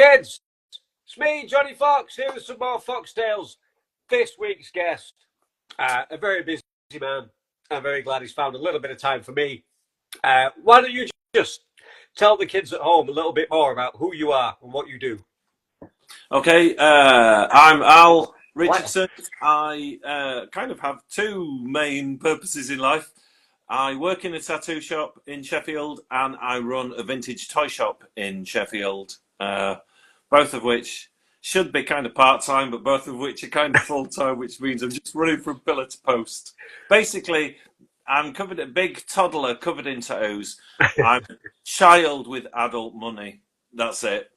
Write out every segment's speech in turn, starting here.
Gents, it's me, Johnny Fox, here with some more Fox Tales. This week's guest, a very busy man. I'm very glad he's found a little bit of time for me. Why don't you just tell the kids at home a little bit more about who you are and what you do? Okay, I'm Al Richardson. I kind of have two main purposes in life. I work in a tattoo shop in Sheffield and I run a vintage toy shop in Sheffield, both of which should be kind of part-time, but both of which are kind of full-time, which means I'm just running from pillar to post. Basically, I'm a big toddler covered in tattoos. I'm a child with adult money. That's it.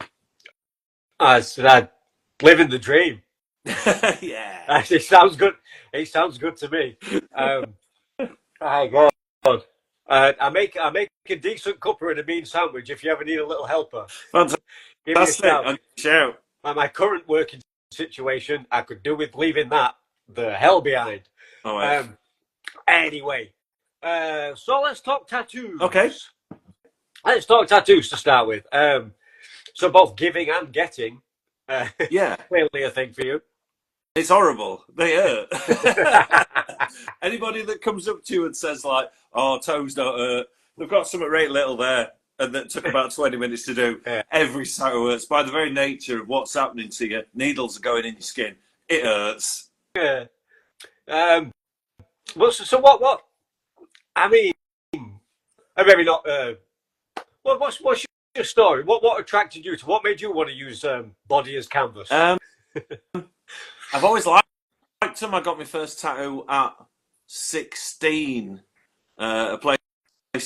So that living the dream. Yeah. Actually, sounds good. It sounds good to me. Oh God. I make a decent cuppa and a mean sandwich if you ever need a little helper. Fantastic. Give me a shout. Shout. My current working situation, I could do with leaving that the hell behind. Oh, wait. Anyway, so let's talk tattoos. Okay. Let's talk tattoos to start with. So both giving and getting, Yeah. clearly a thing for you. It's horrible. They hurt. Anybody that comes up to you and says like, "Oh, toes don't hurt," they've got something right little there, and that took about 20 minutes to do. Yeah. Every tattoo hurts by the very nature of what's happening to you. Needles are going in your skin. It hurts. Yeah. So what? I mean, maybe not. What's your story? What attracted you to? What made you want to use body as canvas? I've always liked them. I got my first tattoo at 16, a place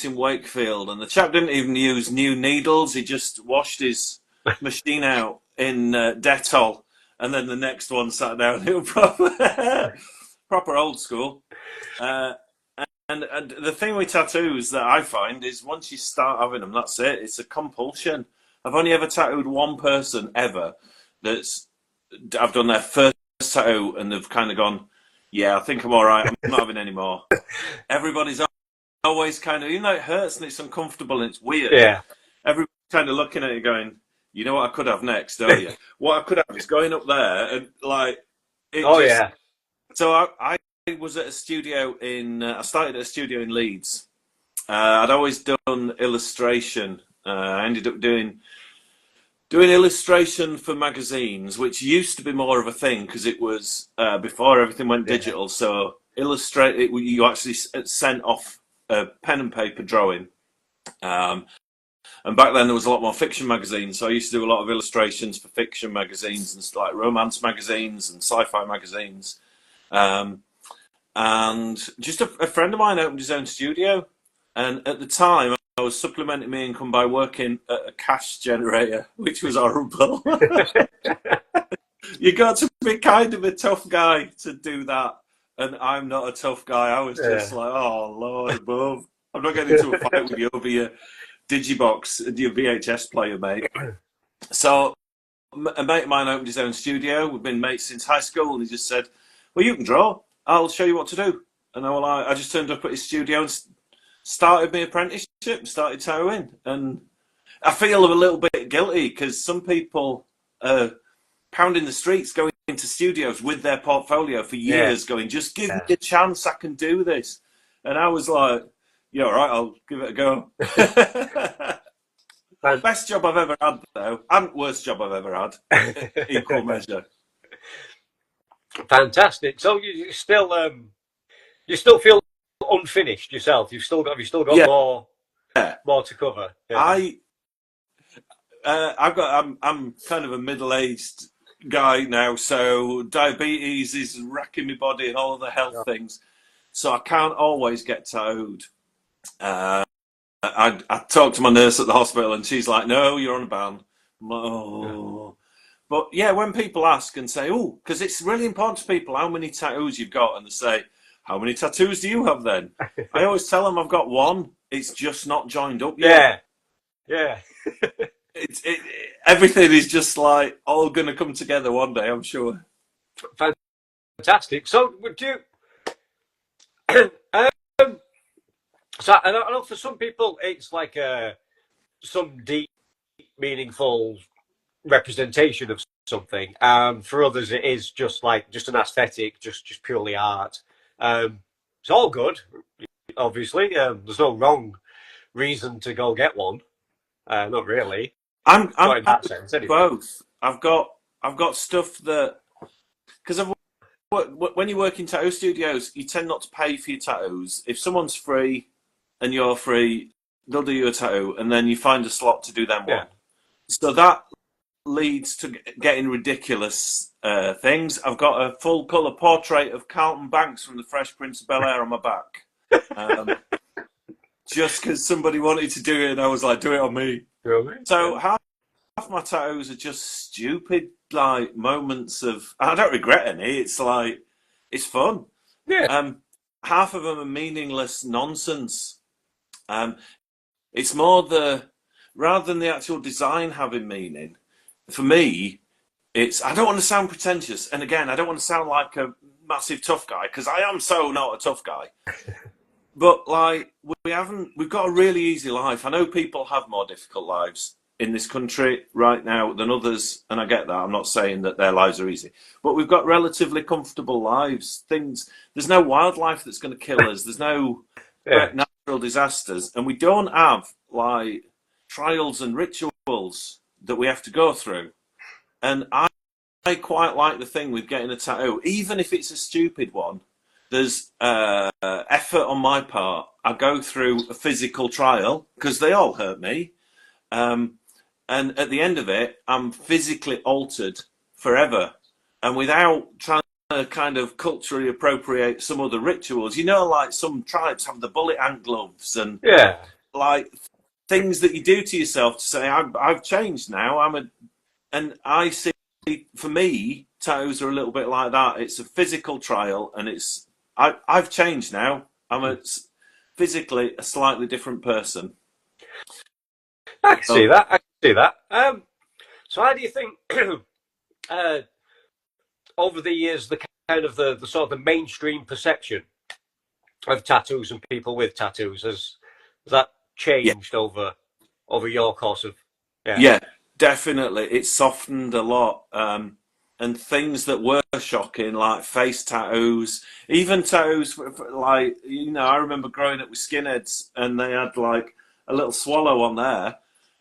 in Wakefield, and the chap didn't even use new needles. He just washed his machine out in Dettol, and then the next one sat down. It was proper old school. And the thing with tattoos that I find is once you start having them, that's it. It's a compulsion. I've only ever tattooed one person ever I've done their first tattoo and they've kind of gone, yeah, I think I'm all right. I'm not having any more. Everybody's always kind of, even though it hurts and it's uncomfortable and it's weird, Yeah. everybody's kind of looking at it going, you know what I could have next, don't you? What I could have is going up there and like, Yeah. So I was at a studio I started at a studio in Leeds. I'd always done illustration. I ended up doing illustration for magazines, which used to be more of a thing because it was before everything went digital. Yeah. So you actually sent off a pen and paper drawing. And back then there was a lot more fiction magazines, so I used to do a lot of illustrations for fiction magazines and like romance magazines and sci-fi magazines. And just a friend of mine opened his own studio, and at the time I was supplementing my income by working at a cash generator, which was horrible. You got to be kind of a tough guy to do that, and I'm not a tough guy. I was just like, oh Lord above, I'm not getting into a fight with you over your Digibox and your VHS player, mate. So a mate of mine opened his own studio. We've been mates since high school, and he just said, well, you can draw. I'll show you what to do. And I just turned up at his studio and started my apprenticeship, started tattooing. And I feel a little bit guilty because some people are pounding the streets, going into studios with their portfolio for years, going, just give me a chance, I can do this. And I was like, yeah, all right, I'll give it a go. Best job I've ever had, though, and worst job I've ever had, equal measure. Fantastic. So you still feel unfinished yourself. Have you still got more to cover. Yeah. I'm kind of a middle-aged guy now, so diabetes is wrecking my body and all the health things. So I can't always get tattooed. I talked to my nurse at the hospital and she's like, no, you're on a ban. Oh. But yeah, when people ask and say, oh, because it's really important to people how many tattoos you've got, and they say, how many tattoos do you have then? I always tell them I've got one. It's just not joined up yet. Yeah. Everything is just like all going to come together one day, I'm sure. Fantastic. So would you... So I know for some people it's like some deep, meaningful representation of something. For others, it is just an aesthetic, just purely art. It's all good, obviously. There's no wrong reason to go get one. Not really. I'm Not in that happy sense, with anyway. both. I've got stuff that because when you work in tattoo studios, you tend not to pay for your tattoos. If someone's free and you're free, they'll do you a tattoo, and then you find a slot to do them Yeah. one. So that leads to getting ridiculous things. I've got a full colour portrait of Carlton Banks from the Fresh Prince of Bel Air on my back. Just because somebody wanted to do it, and I was like, do it on me. Really? So Yeah. half my tattoos are just stupid, like moments of. I don't regret any. It's like it's fun. Yeah. Half of them are meaningless nonsense. It's more rather than the actual design having meaning. For me, it's. I don't want to sound pretentious, and again, I don't want to sound like a massive tough guy because I am so not a tough guy. But like we've got a really easy life. I know people have more difficult lives in this country right now than others, and I get that. I'm not saying that their lives are easy, but we've got relatively comfortable lives. There's no wildlife that's going to kill us. There's no Yeah. natural disasters, and we don't have like trials and rituals that we have to go through. And I quite like the thing with getting a tattoo, even if it's a stupid one. There's effort on my part. I go through a physical trial because they all hurt me. And at the end of it, I'm physically altered forever. And without trying to kind of culturally appropriate some other rituals, like some tribes have the bullet ant gloves and Yeah. like things that you do to yourself to say, I've changed now. And I see, for me, tattoos are a little bit like that. It's a physical trial, and I've changed now. I'm physically a slightly different person. I can see So that. I can see that. So how do you think uh, over the years the kind of the sort of the mainstream perception of tattoos and people with tattoos has that yeah, changed over your course of yeah. yeah, definitely. It's softened a lot. And things that were shocking, like face tattoos, even tattoos like, I remember growing up with skinheads and they had like a little swallow on there.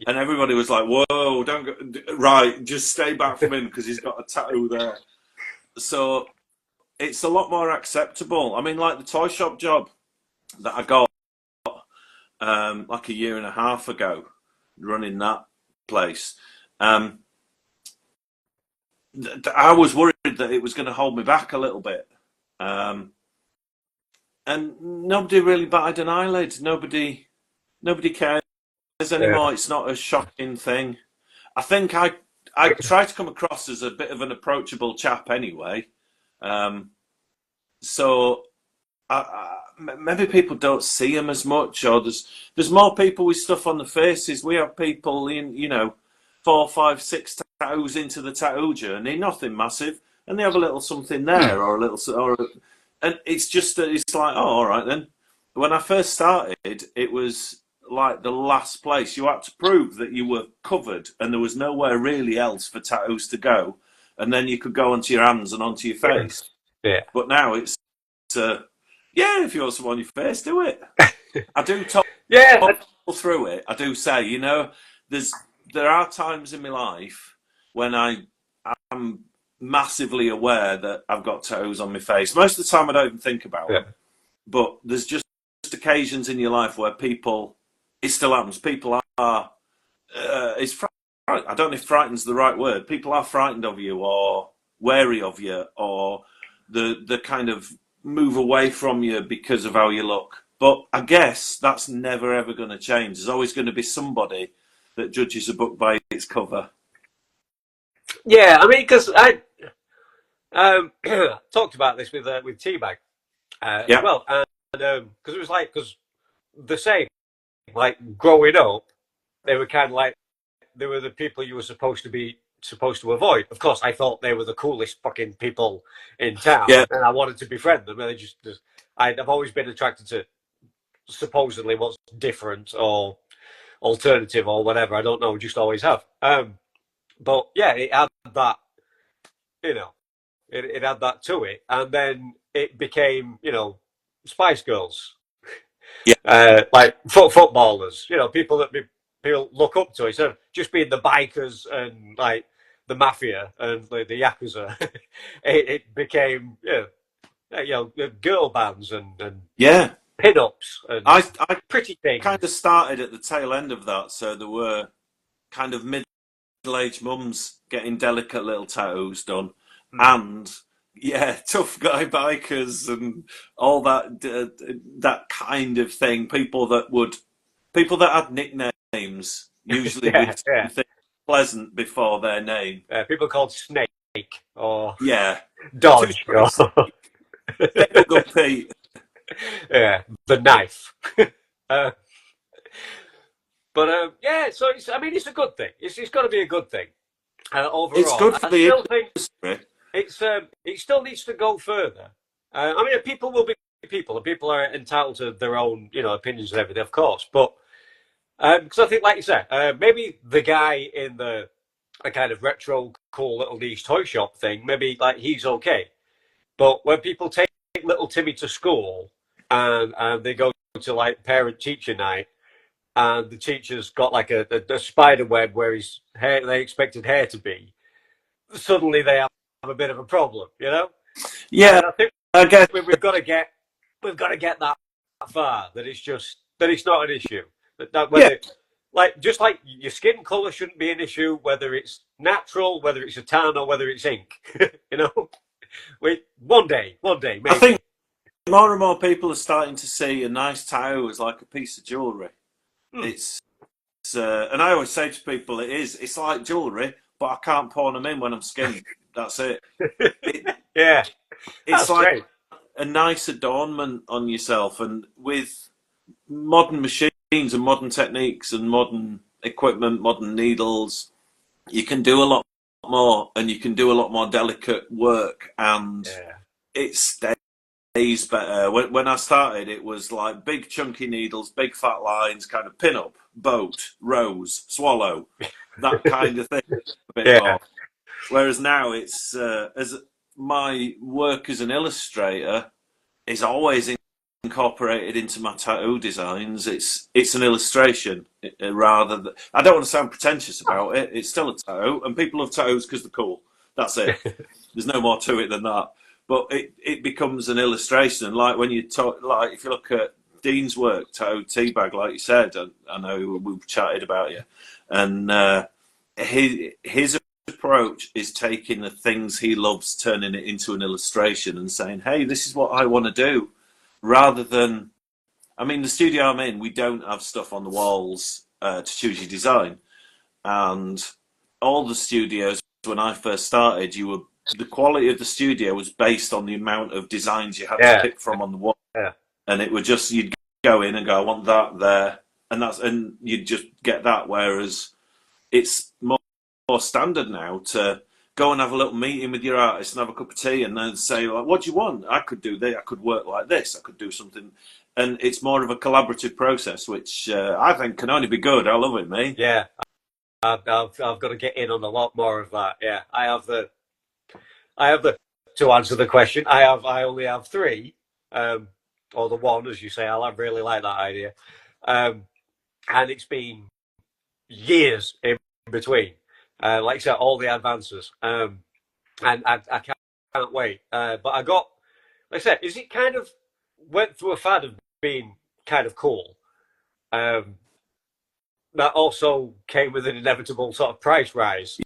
And everybody was like, whoa, don't go, right, just stay back from him because he's got a tattoo there. So it's a lot more acceptable. I mean, like the toy shop job that I got like a year and a half ago, running that place. I was worried that it was going to hold me back a little bit. And nobody really batted an eyelid. Nobody cares Yeah. anymore. It's not a shocking thing. I think I try to come across as a bit of an approachable chap anyway. So maybe people don't see them as much, or there's more people with stuff on the faces. We have people in 4, 5, 6 tattoos into the tattoo journey, nothing massive, and they have a little something there, or a little, and it's just that it's like, oh, all right then. When I first started, it was like the last place you had to prove that you were covered, and there was nowhere really else for tattoos to go, and then you could go onto your hands and onto your face. Yeah. But now it's yeah, if you want some on your face, do it. I do talk Yeah. through it. I do say, there are times in my life when I'm massively aware that I've got tattoos on my face. Most of the time, I don't even think about Yeah. them. But there's just occasions in your life where it still happens. People are, I don't know if frightened's the right word. People are frightened of you or wary of you or the kind of move away from you because of how you look. But I guess that's never ever going to change. There's always going to be somebody that judges a book by its cover. Yeah. I mean, because I talked about this with Teabag as Yeah, well, and because it was because the same like growing up, they were kind of like they were the people you were supposed to avoid. Of course, I thought they were the coolest fucking people in yeah, town, and I wanted to befriend them. And I've always been attracted to supposedly what's different or alternative or whatever. I don't know, just always have. But yeah, it had that, you know, it had that to it, and then it became, Spice Girls, Yeah, like footballers, people that people look up to instead of just being the bikers and like the mafia and the yakuza. It became girl bands and yeah. pin-ups and I pretty kind of things. started at the tail end of that, so there were kind of middle-aged mums getting delicate little tattoos done, Hmm. and yeah, tough guy bikers and all that kind of thing. People that had nicknames, usually Yeah, with yeah. something pleasant before their name. People called Snake or Yeah, Two Dodge Strike or Staple Pete. yeah, the knife. uh, but yeah, so I mean, it's a good thing. It's got to be a good thing It's overall. good for I the still think industry. it still needs to go further. I mean, people will be people, and people are entitled to their own, opinions and everything, of course. But because I think, like you said, maybe the guy in the a kind of retro, cool little niche toy shop thing, maybe like he's okay. But when people take little Timmy to school and they go to like parent teacher night, and the teacher's got like a spider web where his hair they expected hair to be, suddenly they have a bit of a problem. Yeah, And I think I guess. we've got to get that far that it's not an issue. That Yeah, whether like just like your skin color shouldn't be an issue, whether it's natural, whether it's a tan, or whether it's ink. you know, one day, I think maybe. more and more people are starting to see a nice tattoo as like a piece of jewellery. Hmm. It's and I always say to people, it's like jewellery, but I can't pawn them in when I'm skinned. That's it. it Yeah, it's that's like great. a nice adornment on yourself, and with modern machines and modern techniques and modern equipment, modern needles, you can do a lot more, and you can do a lot more delicate work, and Yeah, it stays better. When I started, it was like big chunky needles, big fat lines, kind of pin up, boat, rose, swallow, that kind of thing, a bit yeah, more. Whereas now it's as my work as an illustrator is always incorporated into my tattoo designs. It's an illustration rather than. I don't want to sound pretentious about it. It's still a tattoo, and people love tattoos because they're cool. That's it. There's no more to it than that. But it becomes an illustration, and like when you talk, like if you look at Dean's work, tattoo teabag, like you said, I know we've chatted about you, and his approach is taking the things he loves, turning it into an illustration, and saying, "Hey, this is what I want to do," rather than. I mean, the studio I'm in, we don't have stuff on the walls to choose your design, and all the studios when I first started, the quality of the studio was based on the amount of designs you had to yeah, pick from on the wall, yeah, and it would just you'd go in and go, I want that there, and you'd just get that. Whereas it's more standard now to go and have a little meeting with your artist and have a cup of tea and then say, like, what do you want? I could do this, I could work like this, I could do something. And it's more of a collaborative process, which I think can only be good. I love it, mate. yeah. I've got to get in on a lot more of that. Yeah, I have the to answer the question. I only have three, um, or the one, as you say. I really like that idea, um, and it's been years in between. Like I said, all the advances, and I can't wait. But like I said, is it kind of went through a fad of being kind of cool. Um, that also came with an inevitable sort of price rise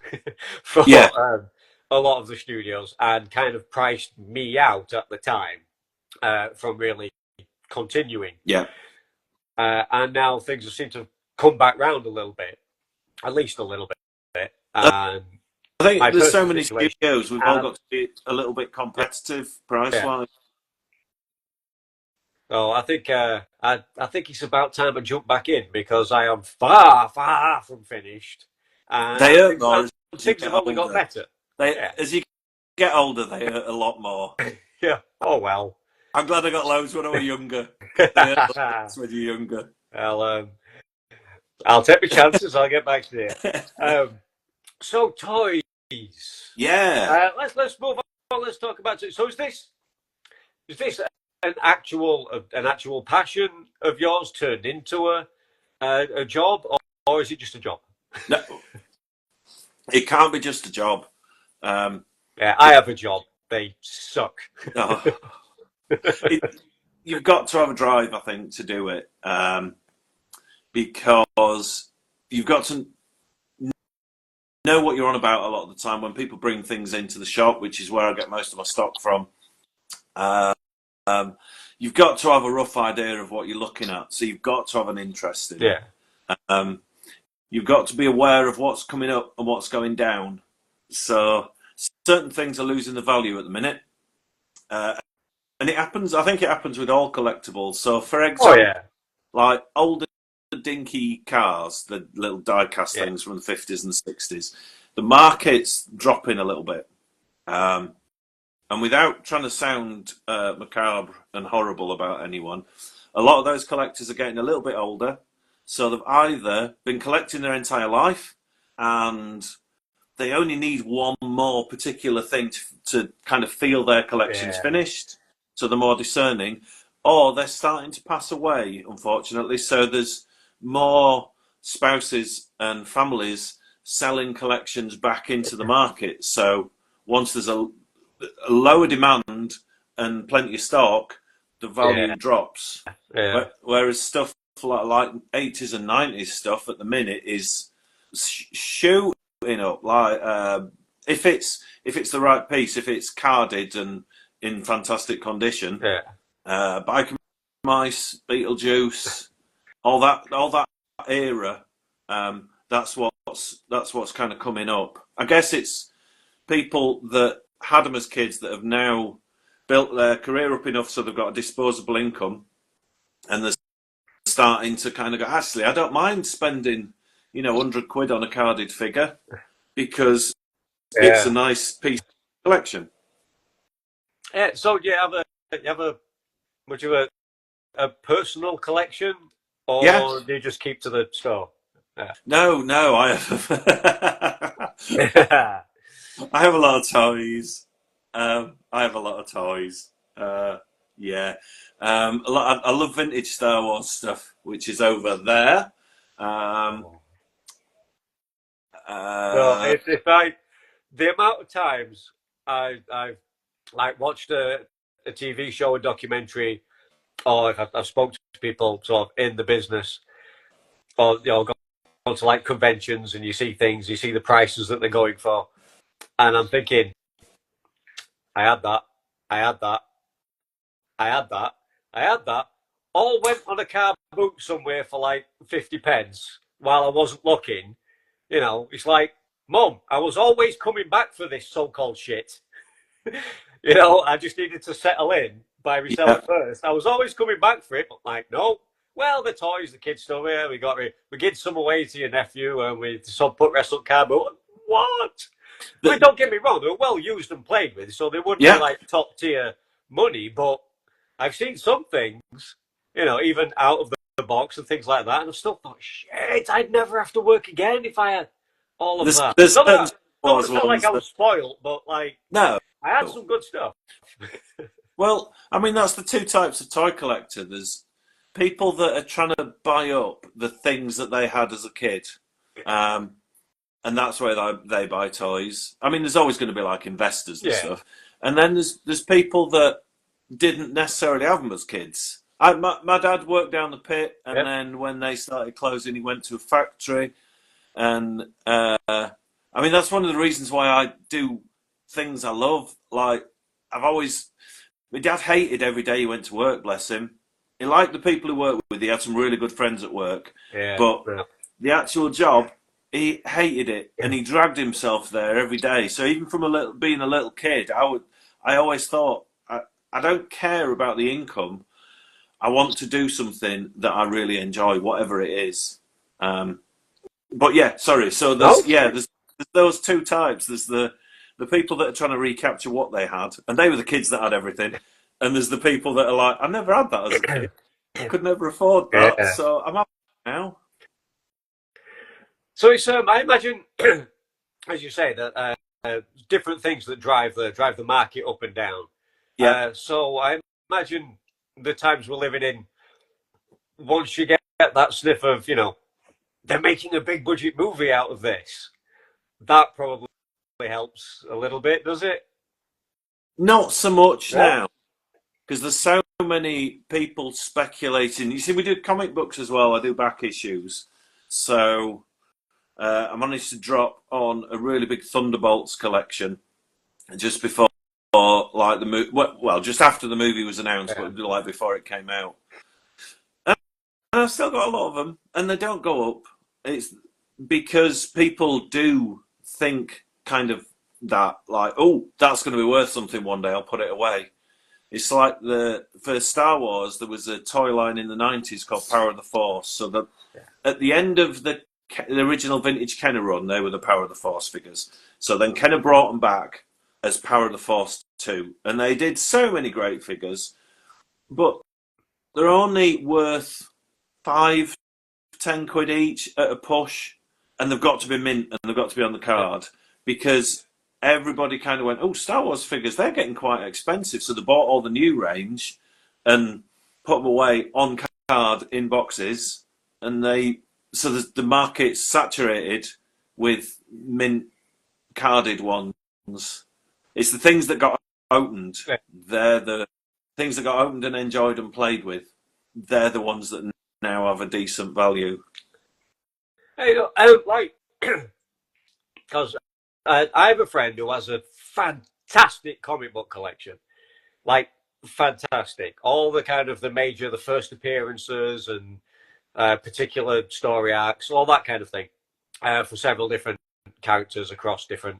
Yeah, for a lot of the studios and kind of priced me out at the time from really continuing. yeah. And now things have seemed to come back round a little bit, at least a little bit. I And think my there's so personal many situation, studios, we've all and got to be a little bit yeah, competitive price yeah. wise. So I think I think it's about time I jump back in because I am far, far from finished, They and hurt things more and as you things have get only got older. better. They Yeah, As you get older, they hurt a lot more. yeah. Oh well. I'm glad I got loads when I was younger. They hurt less when you're younger. I'll take my chances. I'll get back to you. Um, So toys. Yeah. Let's move on. Let's talk about it. So is this an actual passion of yours turned into a job, or is it just a job? No, it can't be just a job. Um, Yeah, I have a job. They suck. oh, it, you've got to have a drive, I think, to do it, because you've got to know what you're on about a lot of the time when people bring things into the shop, which is where I get most of my stock from. Uh, um, you've got to have a rough idea of what you're looking at, so you've got to have an interest in it. Yeah. Um, you've got to be aware of what's coming up and what's going down. So certain things are losing the value at the minute, and it happens. I think it happens with all collectibles. So, for Oh example, yeah. like older dinky cars, the little die-cast Yeah. things from the 50s and 60s, the market's dropping a little bit. And without trying to sound macabre and horrible about anyone, a lot of those collectors are getting a little bit older. So they've either been collecting their entire life and they only need one more particular thing to kind of feel their collection's Yeah. finished. So they're more discerning. Or they're starting to pass away, unfortunately. So there's more spouses and families selling collections back into the market. So once there's a lower demand and plenty of stock, the Yeah. value drops. Yeah. Whereas stuff like 80s and 90s stuff at the minute is shooting up. Like if it's the right piece, if it's carded and in fantastic condition, Yeah. Biker Mice, Beetlejuice, all that era. That's what's kind of coming up. I guess it's people that had them as kids that have now built their career up enough so they've got a disposable income, and they're starting to kind of go, actually, I don't mind spending, £100 on a carded figure because it's a Yeah. nice piece of collection. Yeah. So do you have a much of a personal collection, Yeah. or do you just keep to the store? Yeah. No, I have. I have a lot of toys. I have a lot of toys. Yeah. I love vintage Star Wars stuff, which is over there. Um, No, uh, if I the amount of times I've like watched a TV show, a documentary, or if I've spoken to people sort of in the business, or gone to like conventions and you see things, you see the prices that they're going for, and I'm thinking, I had that, I had that, I had that, I had that, all went on a car boot somewhere for like 50 pence while I wasn't looking. It's like, Mum, I was always coming back for this so-called shit. I just needed to settle in by yeah. myself first. I was always coming back for it, but like, no. Well, the toys, the kids stuff here, we give some away to your nephew, and we put wrestle card. But what? I mean, The, don't get me wrong, they were well used and played with, so they wouldn't be yeah. like top tier money. But I've seen some things, even out of the box and things like that, and I've still thought, shit, I'd never have to work again if I had all of that. There's Not that certain I Star don't want Wars to sound like ones I that, was spoiled, but like no. I had some good stuff. Well, I mean, that's the two types of toy collector. There's people that are trying to buy up the things that they had as a kid. Um, and that's where they buy toys. I mean, there's always going to be like investors and Yeah. stuff, and then there's people that didn't necessarily have them as kids. My dad worked down the pit, and Yep. then when they started closing, he went to a factory, and I mean that's one of the reasons why I do things I love. Like I've always, my dad hated every day he went to work. Bless him. He liked the people he worked with. He had some really good friends at work, Yeah. but Yeah. the actual job, he hated it, and he dragged himself there every day. So even from being a little kid, I always thought, I don't care about the income. I want to do something that I really enjoy, whatever it is. But yeah, sorry. So No. there's those two types. There's the people that are trying to recapture what they had, and they were the kids that had everything. And there's the people that are like, I never had that as a kid. I could never afford that, Yeah. so I'm happy now. So it's I imagine as you say, that different things that drive the market up and down. Yeah. So I imagine the times we're living in, once you get that sniff of, they're making a big budget movie out of this, that probably helps a little bit, does it? Not so much Yeah. now, because there's so many people speculating. You see, we do comic books as well. I do back issues. So I managed to drop on a really big Thunderbolts collection just before, like the movie. Well, just after the movie was announced, Yeah. but like before it came out. And I've still got a lot of them, and they don't go up. It's because people do think kind of that, like, oh, that's going to be worth something one day. I'll put it away. It's like for Star Wars, there was a toy line in the 90s called Power of the Force. So that at the end of the original vintage Kenner run, they were the Power of the Force figures. So then Kenner brought them back as Power of the Force 2. And they did so many great figures, but they're only worth 5-10 quid each at a push. And they've got to be mint and they've got to be on the card because everybody kind of went, oh, Star Wars figures, they're getting quite expensive. So they bought all the new range and put them away on card in boxes. And so the market's saturated with mint carded ones. It's the things that got opened. They're the things that got opened and enjoyed and played with. They're the ones that now have a decent value. Hey, I don't like, because I have a friend who has a fantastic comic book collection. Like, fantastic. All the kind of the first appearances and particular story arcs, all that kind of thing, for several different characters across different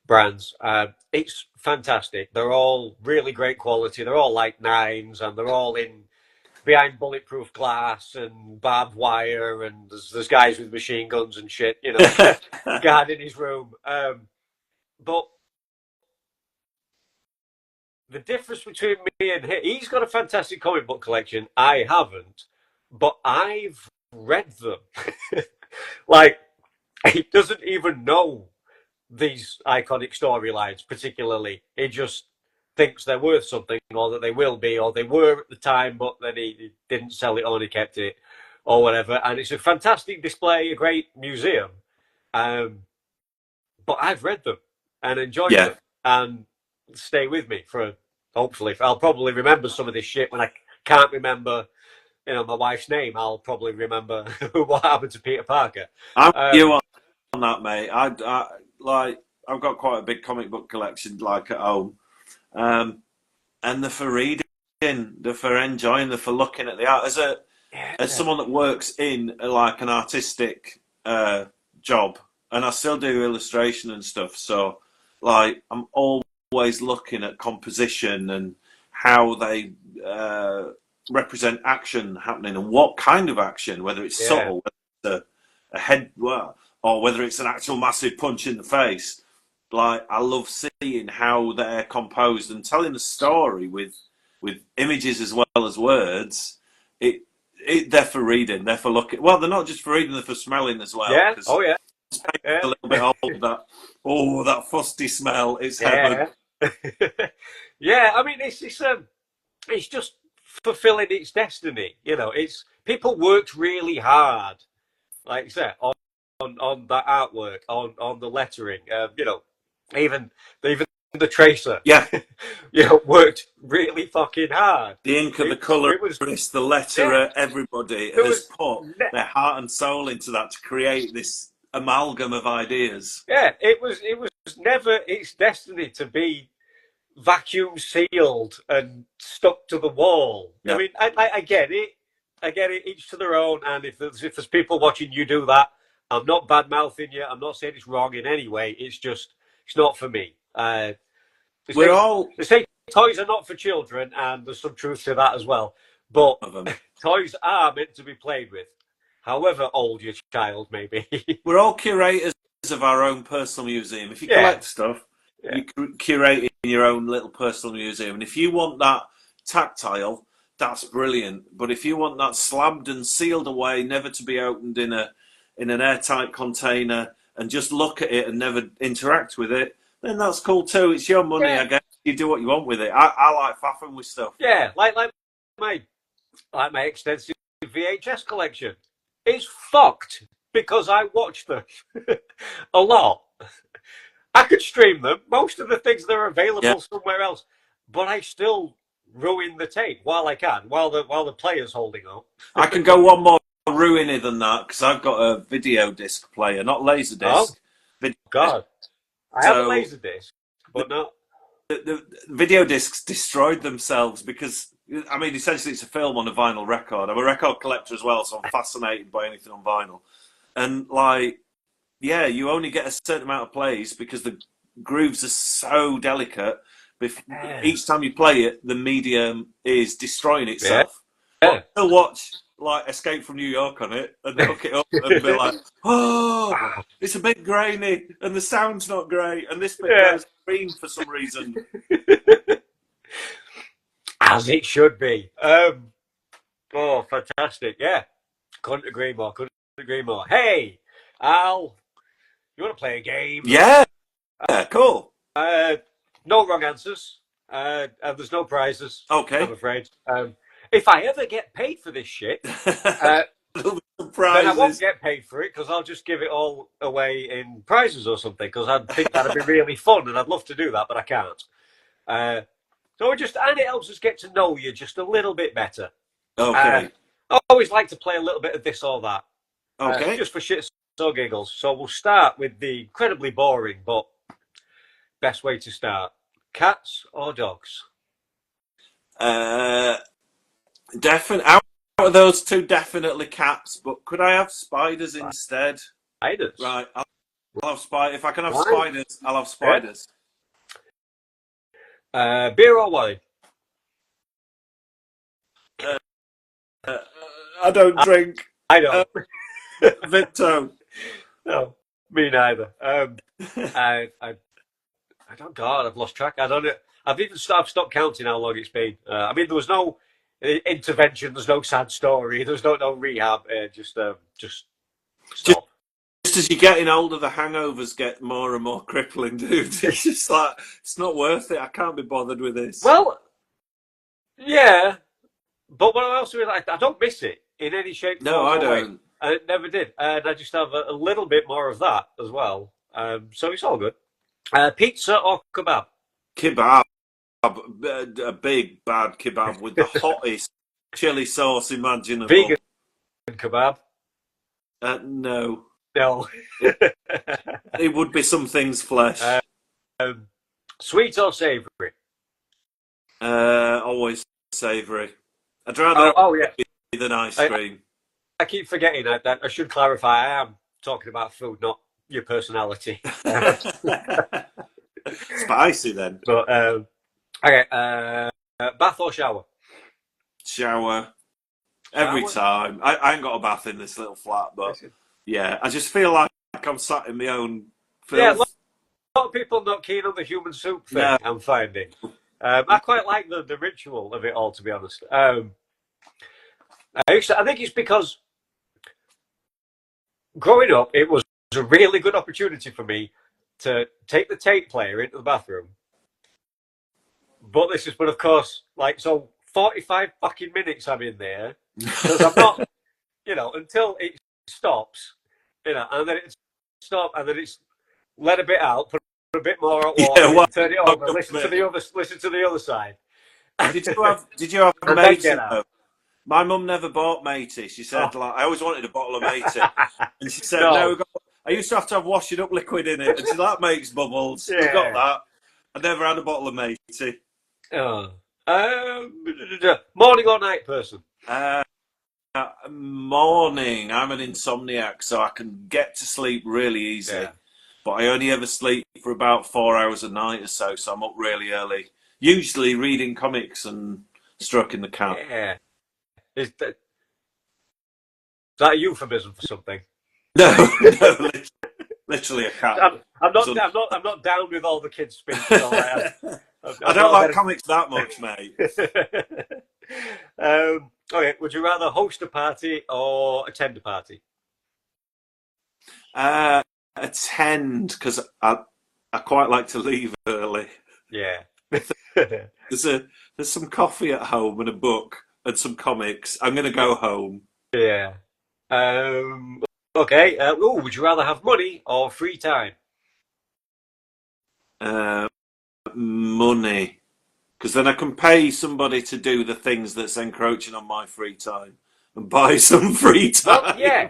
brands. It's fantastic. They're all really great quality. They're all like nines, and they're all in behind bulletproof glass and barbed wire, and there's guys with machine guns and shit, guarding his room. But the difference between me and him, he's got a fantastic comic book collection. I haven't, but I've read them. Like, he doesn't even know these iconic storylines particularly. He just thinks they're worth something, or that they will be, or they were at the time, but then he didn't sell it on, he kept it, or whatever. And it's a fantastic display, a great museum. But I've read them and enjoyed Yeah. them, and stay with me for, hopefully. I'll probably remember some of this shit when I can't remember, my wife's name. I'll probably remember what happened to Peter Parker. I'm with you on that, mate. I've got quite a big comic book collection, like at home, and they're for reading, they're for enjoying, they're for looking at the art. As someone that works in like an artistic job, and I still do illustration and stuff, so like I'm always looking at composition and how they represent action happening and what kind of action, whether it's subtle, whether it's a head, or whether it's an actual massive punch in the face. Like, I love seeing how they're composed and telling a story with images as well as words. They're for reading, they're for looking. Well, they're not just for reading; they're for smelling as well. Yeah. Oh yeah. A little bit old. That fusty smell. It's heaven. Yeah. I mean, it's just fulfilling its destiny. It's people worked really hard, like I said, on that artwork, on the lettering. Even the tracer. Yeah. Worked really fucking hard. The inker, the colourist, the letterer, everybody has put their heart and soul into that to create this amalgam of ideas. Yeah, it was never its destiny to be vacuum sealed and stuck to the wall. Yeah. I mean, I get it. I get it. Each to their own. And if there's people watching you do that, I'm not bad mouthing you. I'm not saying it's wrong in any way. It's not for me. They say toys are not for children, and there's some truth to that as well. But toys are meant to be played with, however old your child may be. We're all curators of our own personal museum. If you collect stuff, you curate in your own little personal museum. And if you want that tactile, that's brilliant. But if you want that slabbed and sealed away, never to be opened in an airtight container, and just look at it and never interact with it, then that's cool too. It's your money, Yeah. I guess. You do what you want with it. I like faffing with stuff. Yeah, like my extensive VHS collection. It's fucked because I watch them a lot. I could stream them. Most of the things that are Yeah. available somewhere else, but I still ruin the tape while I can, while the player's holding up. I can go one more ruiny than that because I've got a video disc player, not laser Oh disc. Video disc. God, I have a So laser disc, but not. the video discs destroyed themselves because, I mean, essentially it's a film on a vinyl record. I'm a record collector as well, so I'm fascinated by anything on vinyl. And like, yeah, you only get a certain amount of plays because the grooves are so delicate. Each time you play it, the medium is destroying Yeah, itself. yeah. But I'll watch like Escape from New York on it and hook it up and be like, oh, it's a bit grainy and the sound's not great and this bit Yeah. goes green for some reason. As it should be. Oh, fantastic! Yeah, couldn't agree more. Couldn't agree more. Hey, Al, you want to play a game? Yeah, cool. No wrong answers. And there's no prizes. Okay. I'm afraid. If I ever get paid for this shit, then I won't get paid for it because I'll just give it all away in prizes or something. Because I think that'd be really fun, and I'd love to do that, but I can't. So and it helps us get to know you just a little bit better. Okay. I always like to play a little bit of this or that. Okay. Just for shits or giggles. So we'll start with the incredibly boring, but best way to start. Cats or dogs? Out of those two, definitely cats. But could I have spiders instead? Spiders. Right. I'll have spiders. If I can have spiders, I'll have spiders. Beer or wine? I don't drink. I don't. Vito. No, me neither. I don't. God, I've lost track. I don't know. I've stopped counting how long it's been. I mean, there was no intervention. There's no sad story. There's no rehab. Just stop. Just as you're getting older, the hangovers get more and more crippling, dude. It's just like, it's not worth it. I can't be bothered with this. Well, yeah, but what I also realize, I don't miss it in any shape, form, no, I or don't. way. I never did, and I just have a little bit more of that as well. So it's all good. Pizza or kebab? Kebab. A big bad kebab with the hottest chili sauce imaginable. Vegan kebab? No. No. It would be some things flesh. Sweet or savoury? Always savoury. I'd rather yeah, than ice cream. I keep forgetting that. I should clarify. I am talking about food, not your personality. Spicy then. But okay, bath or shower? Shower. Every time. I ain't got a bath in this little flat, but yeah, I just feel like I'm sat in my own filth. Yeah, a lot of people not keen on the human soup thing. No. I'm finding. I quite like the ritual of it all, to be honest. I think it's because growing up, it was a really good opportunity for me to take the tape player into the bathroom. But of course, 45 fucking minutes I'm in there because I'm not, until it stops, and then it stops, and then it's let a bit out, put a bit more water, turn it over, listen to the other side. Did you have a matey? My mum never bought matey. She said, I always wanted a bottle of matey, and she said, no, I used to have washing up liquid in it, and she that makes bubbles. Yeah. We've got that. I never had a bottle of matey. Oh. Morning or night person? Morning. I'm an insomniac, so I can get to sleep really easily. Yeah. But I only ever sleep for about 4 hours a night or so I'm up really early. Usually reading comics and stroking the cat. Yeah. Is that a euphemism for something? No, literally a cat. I'm not down with all the kids' speech. I don't like comics that much, mate. Okay, would you rather host a party or attend a party? attend because I quite like to leave early. Yeah. I think there's some coffee at home and a book and some comics. I'm gonna go home. Yeah. Um, okay. Would you rather have money or free time? Uh, Money, because then I can pay somebody to do the things that's encroaching on my free time and buy some free Well, time. yeah.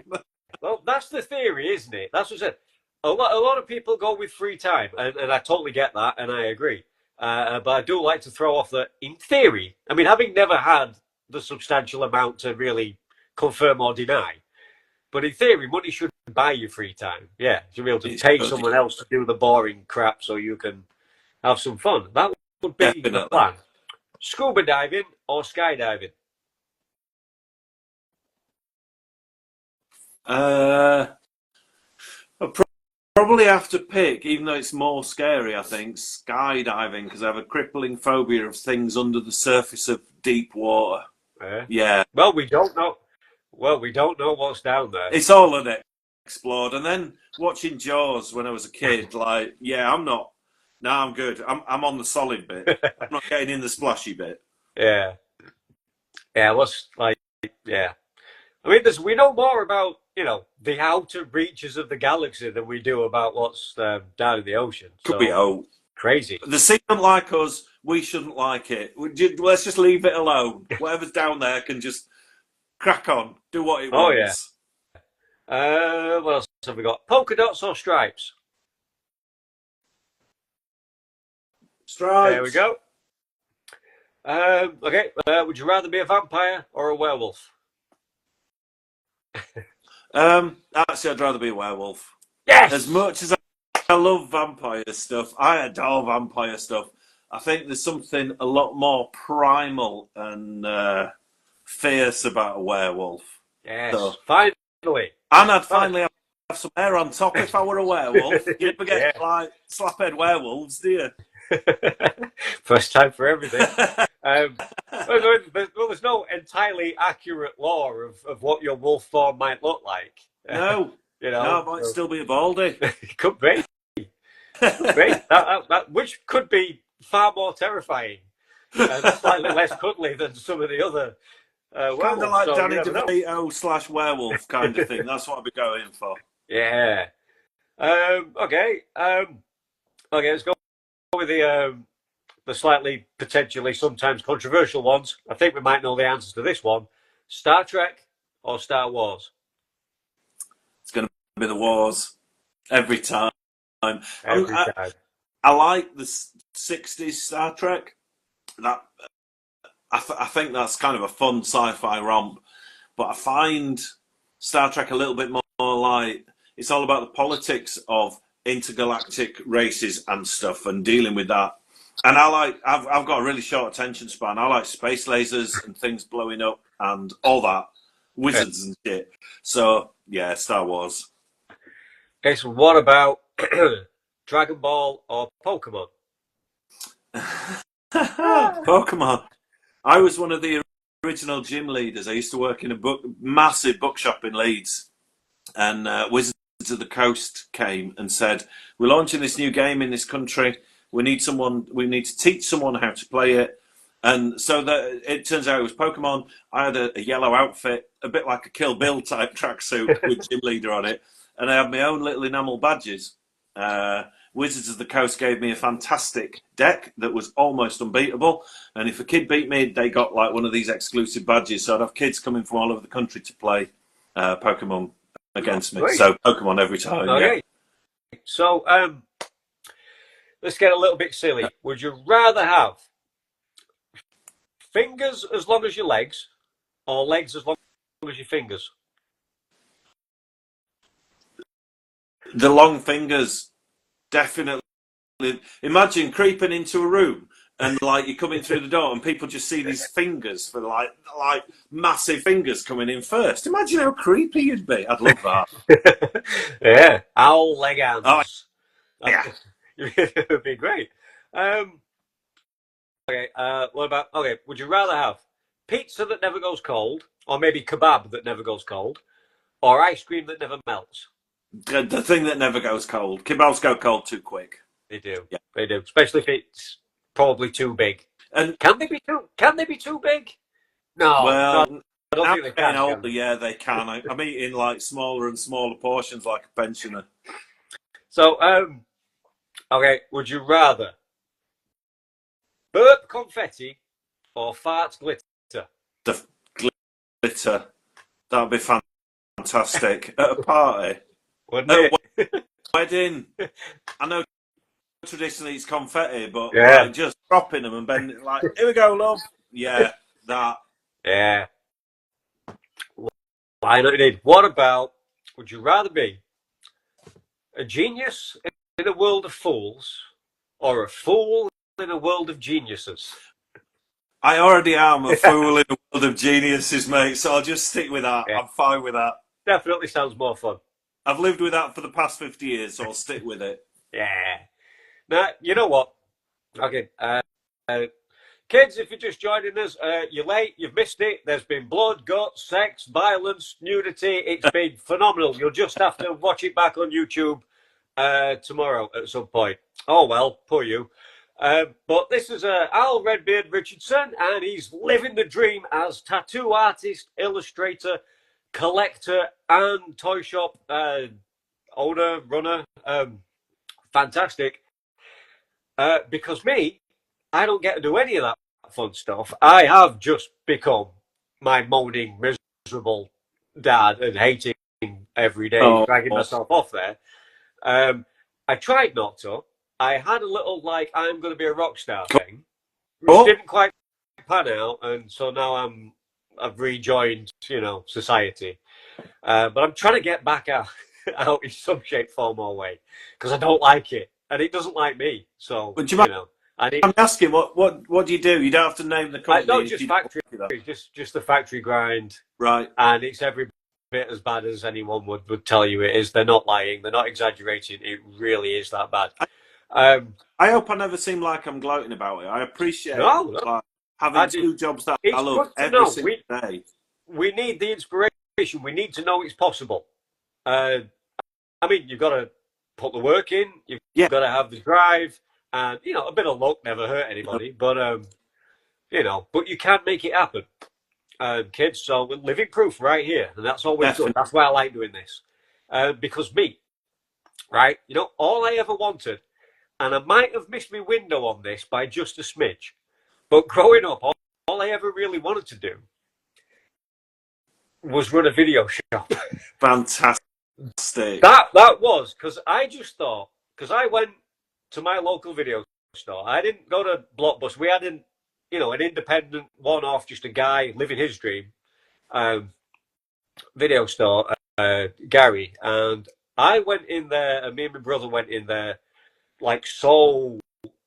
Well, that's the theory, isn't it? That's what I said. A lot of people go with free time, and I totally get that, and I agree. But I do like to throw off that, in theory, I mean, having never had the substantial amount to really confirm or deny, but in theory, money should buy you free time. Yeah, you should be able to It pay should, someone else to do the boring crap so you can have some fun. That would be the definitely. plan. Scuba diving or skydiving? Uh, I probably have to pick, even though it's more scary, I think, skydiving, because I have a crippling phobia of things under the surface of deep water. Yeah. Yeah, Well, we don't know. Well, we don't know what's down there. it's all unexplored. And then watching Jaws when I was a kid, like, yeah, I'm not. No, I'm good. I'm on the solid bit. I'm not getting in the splashy bit. Yeah, yeah. What's like? Yeah. I mean, we know more about the outer reaches of the galaxy than we do about what's down in the ocean. Could be So old. crazy. The sea don't like us. We shouldn't like it. Let's just leave it alone. Whatever's down there can just crack on, do what it Oh yeah. wants. What else have we got? Polka dots or stripes? There we Stripes. go. Okay. Would you rather be a vampire or a werewolf? Actually, I'd rather be a werewolf. As Yes. much as I love vampire stuff, I adore vampire stuff. I think there's something a lot more primal and fierce about a werewolf. Yes. So, Finally. and I'd Fine. finally have some hair on top if I were a werewolf. You never get Yeah. like slaphead werewolves, do you? First time for everything. Um, there's no entirely accurate law of what your wolf form might look like. No, you no, know, I might so still be a baldy. it could be, could be which could be far more terrifying and slightly less cuddly than some of the other Kind of werewolves. like So you Danny never know. DeVito slash werewolf kind of thing. That's what I'd be going for. Yeah. Okay. Okay. Let's go with the slightly potentially sometimes controversial ones. I think we might know the answers to this one. Star Trek or Star Wars? It's going to be the wars every time. Every time. I like the '60s Star Trek. That I think that's kind of a fun sci-fi romp. But I find Star Trek a little bit more like it's all about the politics of intergalactic races and stuff and dealing with that. And I've got a really short attention span. I like space lasers and things blowing up and all that, wizards and shit. So yeah, Star Wars. Okay, so what about Dragon Ball or Pokemon? Pokemon. I was one of the original gym leaders. I used to work in a massive bookshop in Leeds, and Wizards of the Coast came and said, "We're launching this new game in this country. We need someone. We need to teach someone how to play it." And so that it turns out it was Pokemon. I had a yellow outfit, a bit like a Kill Bill type tracksuit with gym leader on it, and I had my own little enamel badges. Uh, Wizards of the Coast gave me a fantastic deck that was almost unbeatable. And if a kid beat me, they got like one of these exclusive badges. So I'd have kids coming from all over the country to play Pokemon against me. Great. So Pokemon every time. Okay. Yeah. So let's get a little bit silly. Would you rather have fingers as long as your legs or legs as long as your fingers? The long fingers, definitely. Imagine creeping into a room and like you're coming through the door and people just see these fingers for like massive fingers coming in first. Imagine how creepy you'd be. I'd love that. Yeah. Owl leg Oh hands. yeah. It would be great. Okay. What about? Okay. Would you rather have pizza that never goes cold, or maybe kebab that never goes cold, or ice cream that never melts? The thing that never goes cold. Kebabs go cold too quick. They do. Yeah. They do. Especially if it's probably too big. And Can they be too? Can they be too big? No, well, I don't now think they getting can older, they? yeah, they can. I'm eating like smaller and smaller portions, like a pensioner. So, okay. Would you rather burp confetti or fart glitter? The glitter. That'd be fantastic at a party. Wouldn't At a it? wedding. I know traditionally it's confetti, but Yeah. like just dropping them and bending like, here we go, love. Yeah, that. Yeah. Why not indeed? What about, would you rather be a genius in a world of fools or a fool in a world of geniuses? I already am a fool in a world of geniuses, mate, so I'll just stick with that. Yeah, I'm fine with that. definitely sounds more fun. I've lived with that for the past 50 years, so I'll stick with it. Yeah. Now, you know what? Okay. Uh, Kids, if you're just joining us, you're late, you've missed it. There's been blood, guts, sex, violence, nudity. It's been phenomenal. You'll just have to watch it back on YouTube tomorrow at some point. Oh, well, poor you. But this is Al Redbeard Richardson, and he's living the dream as tattoo artist, illustrator, collector, and toy shop owner, runner. Fantastic. Because me, I don't get to do any of that fun stuff. I have just become my moaning, miserable dad and hating every day, Oh, dragging myself off there. Um, I tried not to. I had a little like I'm going to be a rock star thing, which oh, didn't quite pan out, and so now I've rejoined, society. But I'm trying to get back out, out in some shape, form, or way because I don't like it, and it doesn't like me. So would you mind I need. I'm asking what do you do? You don't have to name the company. Not just factory, just the factory grind, Right. and it's every bit as bad as anyone would tell you it is. They're not lying. They're not exaggerating. It really is that bad. I hope I never seem like I'm gloating about it. I appreciate No, like having I do. two jobs that I It's love good to every know. single day. We need the inspiration. We need to know it's possible. Uh, I mean, you've got to put the work in. You've Yeah, got to have the drive, and a bit of luck never hurt anybody. But but you can make it happen, kids. So we're living proof right here, and that's always good. definitely. That's why I like doing this, because me, right? All I ever wanted, and I might have missed my window on this by just a smidge, but growing up, all I ever really wanted to do was run a video shop. Fantastic. That was because I just thought because I went to my local video store. I didn't go to Blockbuster. We had an independent one-off, just a guy living his dream video store, Gary, and I went in there, and me and my brother went in there like so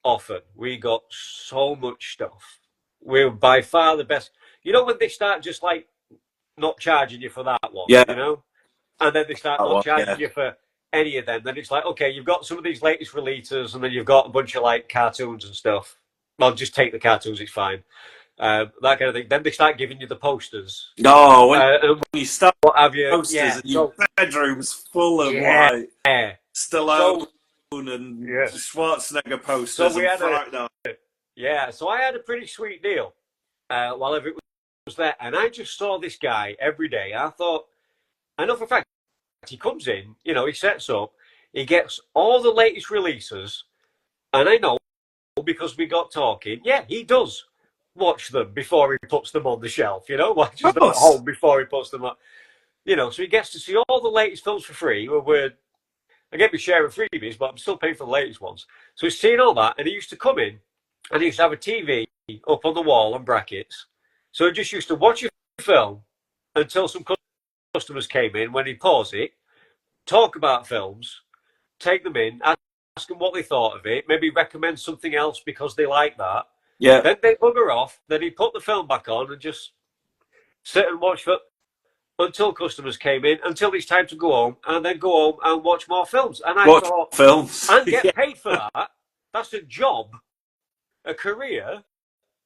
often. We got so much stuff. We were by far the best. When they start just like not charging you for that one, Yeah, and then they start that not one. charging Yeah, you for any of them. Then it's like, okay, you've got some of these latest releases, and then you've got a bunch of like cartoons and stuff. Well, just take the cartoons; it's fine. That kind of thing. Then they start giving you the posters. no, when And you start what have you? posters Yeah. and your So bedroom's full of yeah. like So Stallone and yeah. Schwarzenegger So posters we and had a Fright Night. yeah. So I had a pretty sweet deal while it was there, and I just saw this guy every day. I thought, I know for a fact he comes in, he sets up, he gets all the latest releases, and I know because we got talking. Yeah, he does watch them before he puts them on the shelf. Watches Of them at course. home before he puts them up. So he gets to see all the latest films for free. I get my share of freebies, but I'm still paying for the latest ones. So he's seen all that, and he used to come in, and he used to have a TV up on the wall on brackets. So he just used to watch a film until some customers came in. When he'd pause it, talk about films, take them in, ask them what they thought of it, maybe recommend something else because they like that. Yeah. Then they bugger off. Then he'd put the film back on and just sit and watch for until customers came in, until it's time to go home, and then go home and watch more films. And I Watch thought, films. and Yeah. get paid for that. That's a job, a career,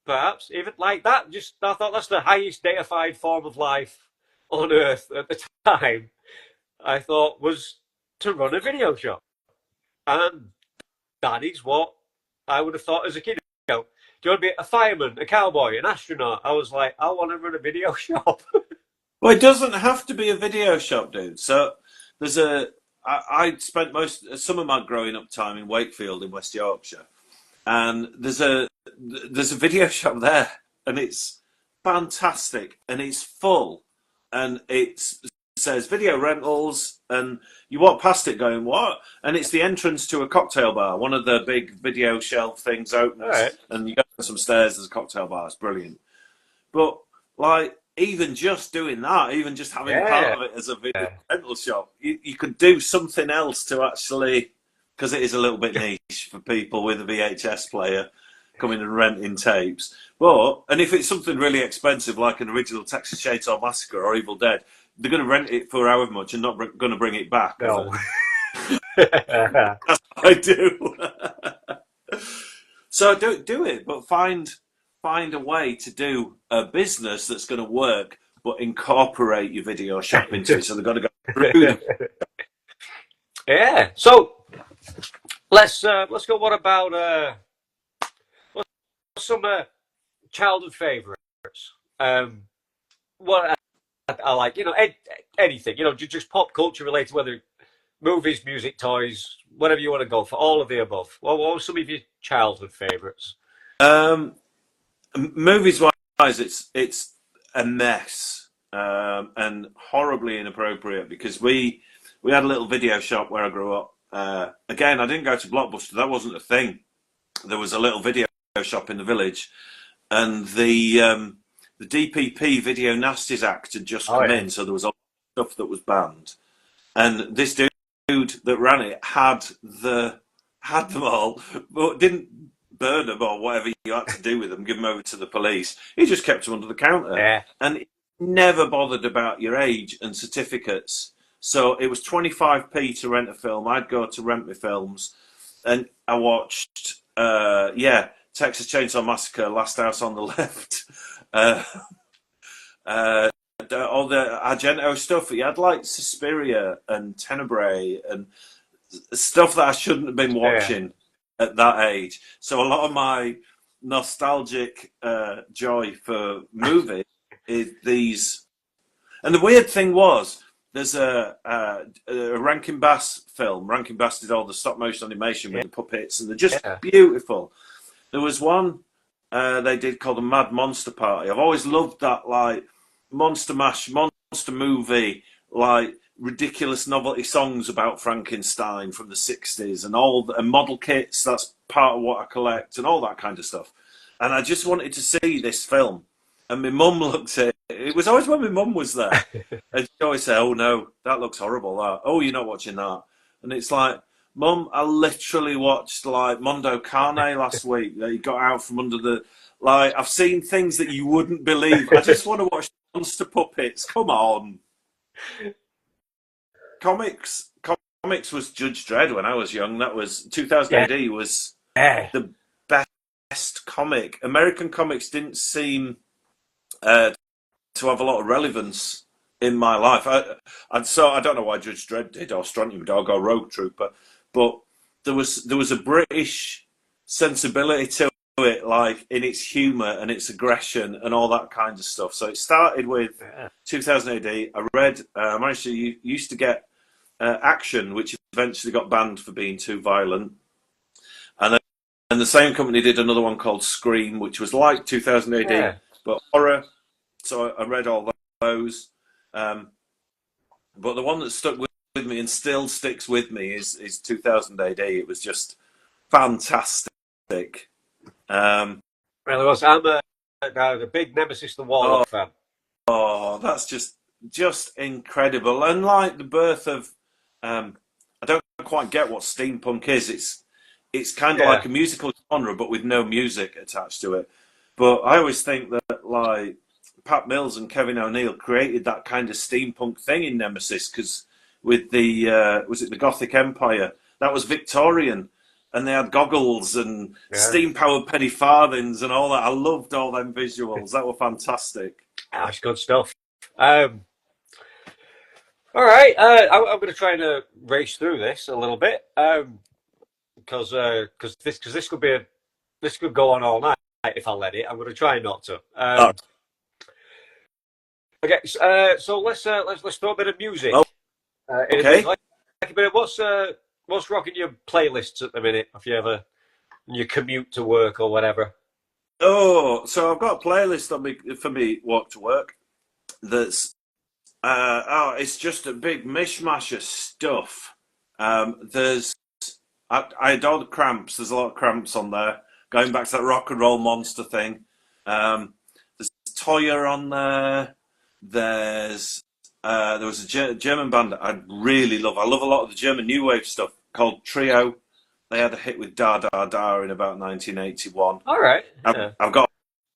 perhaps, even like that. Just I thought that's the highest deified form of life on earth at the time. I thought was to run a video shop. And that is what I would have thought as a kid. You know, do you want to be a fireman, a cowboy, an astronaut? I was like, I want to run a video shop. Well, it doesn't have to be a video shop, dude. So there's I spent some of my growing up time in Wakefield in West Yorkshire, and there's a video shop there, and it's fantastic, and it's full, and it says video rentals, and you walk past it going, what? And it's the entrance to a cocktail bar. One of the big video shelf things opens, Right. and you go down some stairs, there's a cocktail bar. It's brilliant. But like, even just doing that, even just having part of it as a video rental shop, you could do something else to actually, because it is a little bit niche for people with a VHS player coming and renting tapes. And if it's something really expensive, like an original Texas Chainsaw Massacre or Evil Dead, they're going to rent it for however much and not going to bring it back. No. That's what I do. So don't do it, but find a way to do a business that's going to work, but incorporate your video shop into it. So they've got to go through. Yeah. So let's go. What about what's some childhood favourites? What I like, anything, just pop culture related, whether movies, music, toys, whatever you want to go for, all of the above. What were some of your childhood favourites? Movies wise, it's a mess, and horribly inappropriate, because we had a little video shop where I grew up. Again, I didn't go to Blockbuster. That wasn't a thing. There was a little video shop in the village, and the DPP Video Nasties Act had just come in, so there was a lot of stuff that was banned. And this dude that ran it had them all, but didn't burn them or whatever you had to do with them, give them over to the police. He just kept them under the counter, and never bothered about your age and certificates. So it was 25p to rent a film. I'd go to rent my films, and I watched Texas Chainsaw Massacre, Last House on the Left, all the Argento stuff. He had like Suspiria and Tenebrae and stuff that I shouldn't have been watching at that age. So a lot of my nostalgic joy for movies is these. And the weird thing was, there's a Rankin Bass film. Rankin Bass did all the stop motion animation with the puppets, and they're just beautiful. There was one they did called the Mad Monster Party. I've always loved that, like, Monster Mash, monster movie, like ridiculous novelty songs about Frankenstein from the 60s and model kits. That's part of what I collect and all that kind of stuff. And I just wanted to see this film. And my mum looked at it. It was always when my mum was there. And she always said, oh no, that looks horrible. That. Oh, you're not watching that. And it's like, Mum, I literally watched like Mondo Carne last week. He got out from under the... Like, I've seen things that you wouldn't believe. I just want to watch monster puppets. Come on. Comics was Judge Dredd when I was young. That was 2000 AD was the best comic. American comics didn't seem to have a lot of relevance in my life. So I don't know why Judge Dredd did, or Strontium Dog, or Rogue Trooper, but there was a British sensibility to it, like in its humour and its aggression and all that kind of stuff. So it started with 2000 AD. I managed to used to get Action, which eventually got banned for being too violent, and the same company did another one called Scream, which was like 2000 AD but horror. So I read all those, but the one that stuck with me and still sticks with me is 2000 AD. It was just fantastic. Really was. I'm a big Nemesis the Warlock fan. Oh, that's just incredible. And like the birth of, I don't quite get what steampunk is. It's kind of like a musical genre, but with no music attached to it. But I always think that like Pat Mills and Kevin O'Neill created that kind of steampunk thing in Nemesis, because with the was it the Gothic Empire, that was Victorian. And they had goggles and steam-powered penny farthings and all that. I loved all them visuals. That were fantastic. That's good stuff. All right, I'm going to try and race through this a little bit, because this could be this could go on all night if I let it. I'm going to try not to. Oh, Okay, so let's throw a bit of oh, music in the mix. okay. Like a bit of what's rocking your playlists at the minute? If you ever you commute to work or whatever. Oh, so I've got a playlist on me for me walk to work. That's it's just a big mishmash of stuff. There's I adore the Cramps. There's a lot of Cramps on there. Going back to that rock and roll monster thing. There's Toya on there. There was a German band that I really love. I love a lot of the German new wave stuff called Trio. They had a hit with Da Da Da in about 1981. All right, I've, yeah. I've got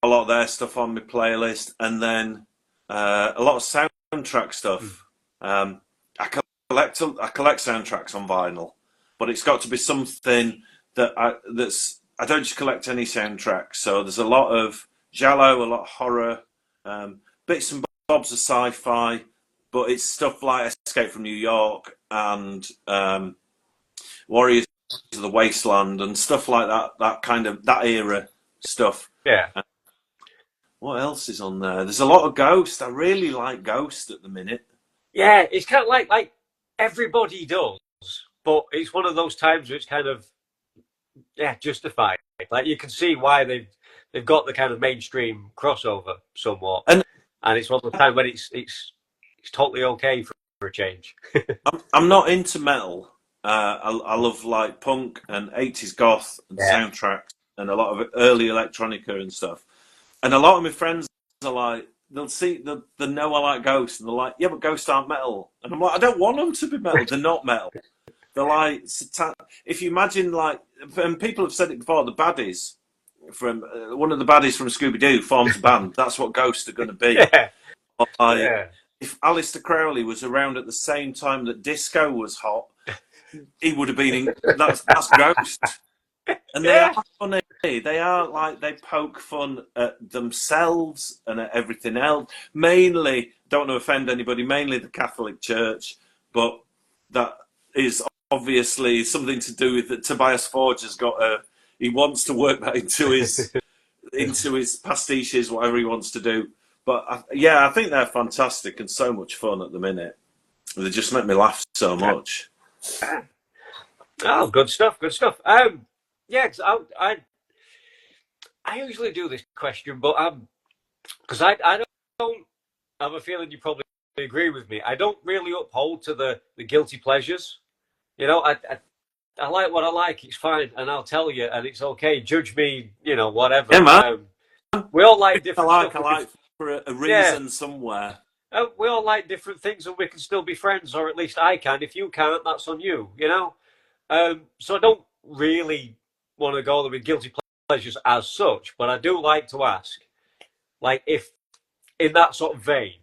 a lot of their stuff on my playlist, and then a lot of soundtrack stuff. I collect soundtracks on vinyl, but it's got to be something I don't just collect any soundtracks. So there's a lot of giallo, a lot of horror, bits and bobs of sci-fi, but it's stuff like Escape from New York and Warriors of the Wasteland and stuff like that. That kind of that era stuff. Yeah. What else is on there? There's a lot of Ghost. I really like Ghost at the minute. Yeah, it's kind of like everybody does, but it's one of those times where it's kind of justified. Like you can see why they've got the kind of mainstream crossover somewhat, And and it's one of the time when it's totally okay for a change. I'm not into metal. I love like punk and 80s goth and Yeah, soundtracks and a lot of early electronica and stuff. And a lot of my friends are like, they know I like Ghost, and they're like, yeah, but Ghost aren't metal. And I'm like, I don't want them to be metal. They're not metal. They're like, if you imagine like, and people have said it before, the baddies from one of the baddies from Scooby Doo forms a band. That's what Ghosts are going to be. yeah, Like, yeah, if Aleister Crowley was around at the same time that disco was hot, he would have been in. That's Ghost. And they yeah. are funny. They are like they poke fun at themselves and at everything else. Mainly, don't want to offend anybody. Mainly the Catholic Church, but that is obviously something to do with that. Tobias Forge has got a. He wants to work that into his pastiches, whatever he wants to do. But I think they're fantastic and so much fun at the minute. They just make me laugh so much. Oh, good stuff, good stuff. Yeah, 'cause I usually do this question, but because I don't have a feeling you probably agree with me. I don't really uphold to the guilty pleasures. You know, I like what I like. It's fine, and I'll tell you, and it's okay. Judge me, Yeah, whatever. man. We all like I different like, stuff. I like for a Yeah, reason somewhere. we all like different things, and we can still be friends, or at least I can. If you can't, that's on you. So I don't really want to go there with guilty pleasures as such, but I do like to ask, like, if in that sort of vein,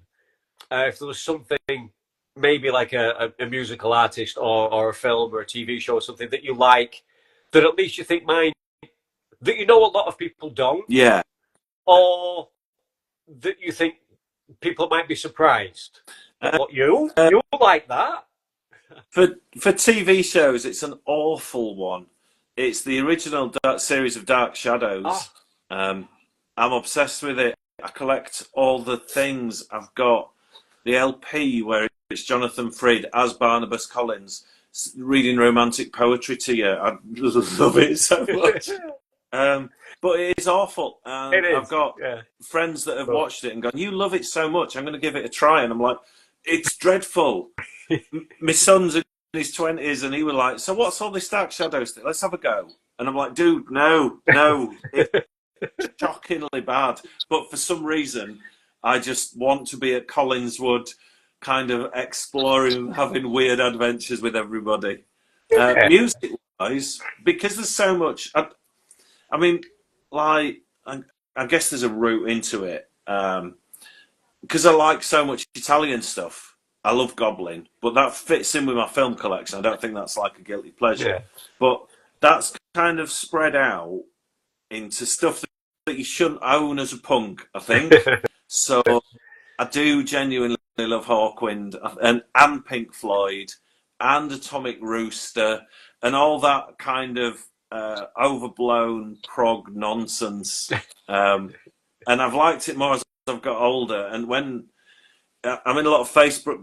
if there was something, maybe like a musical artist or a film or a TV show or something that you like, that at least you think mine, that you know a lot of people don't, Yeah. or that you think people might be surprised. Uh, What you like that? for TV shows, it's an awful one. It's the original series of Dark Oh, Shadows. I'm obsessed with it. I collect all the things. I've got the LP where it's Jonathan Frid as Barnabas Collins reading romantic poetry to you. I love it so much. But it is awful. it And I've is. got Yeah. friends that have But watched it and gone, you love it so much, I'm going to give it a try. And I'm like, it's dreadful. My son's in his 20s and he was like, so what's all this Dark Shadows thing? Let's have a go. And I'm like, dude, no. It's shockingly bad. But for some reason, I just want to be at Collinswood, kind of exploring, having weird adventures with everybody. yeah. Music-wise, because there's so much. I mean, like, I guess there's a route into it. Because I like so much Italian stuff. I love Goblin, but that fits in with my film collection. I don't think that's like a guilty pleasure. Yeah. But that's kind of spread out into stuff that you shouldn't own as a punk, I think. So I do genuinely love Hawkwind and Pink Floyd and Atomic Rooster and all that kind of overblown prog nonsense. And I've liked it more as I've got older. And when I'm in a lot of Facebook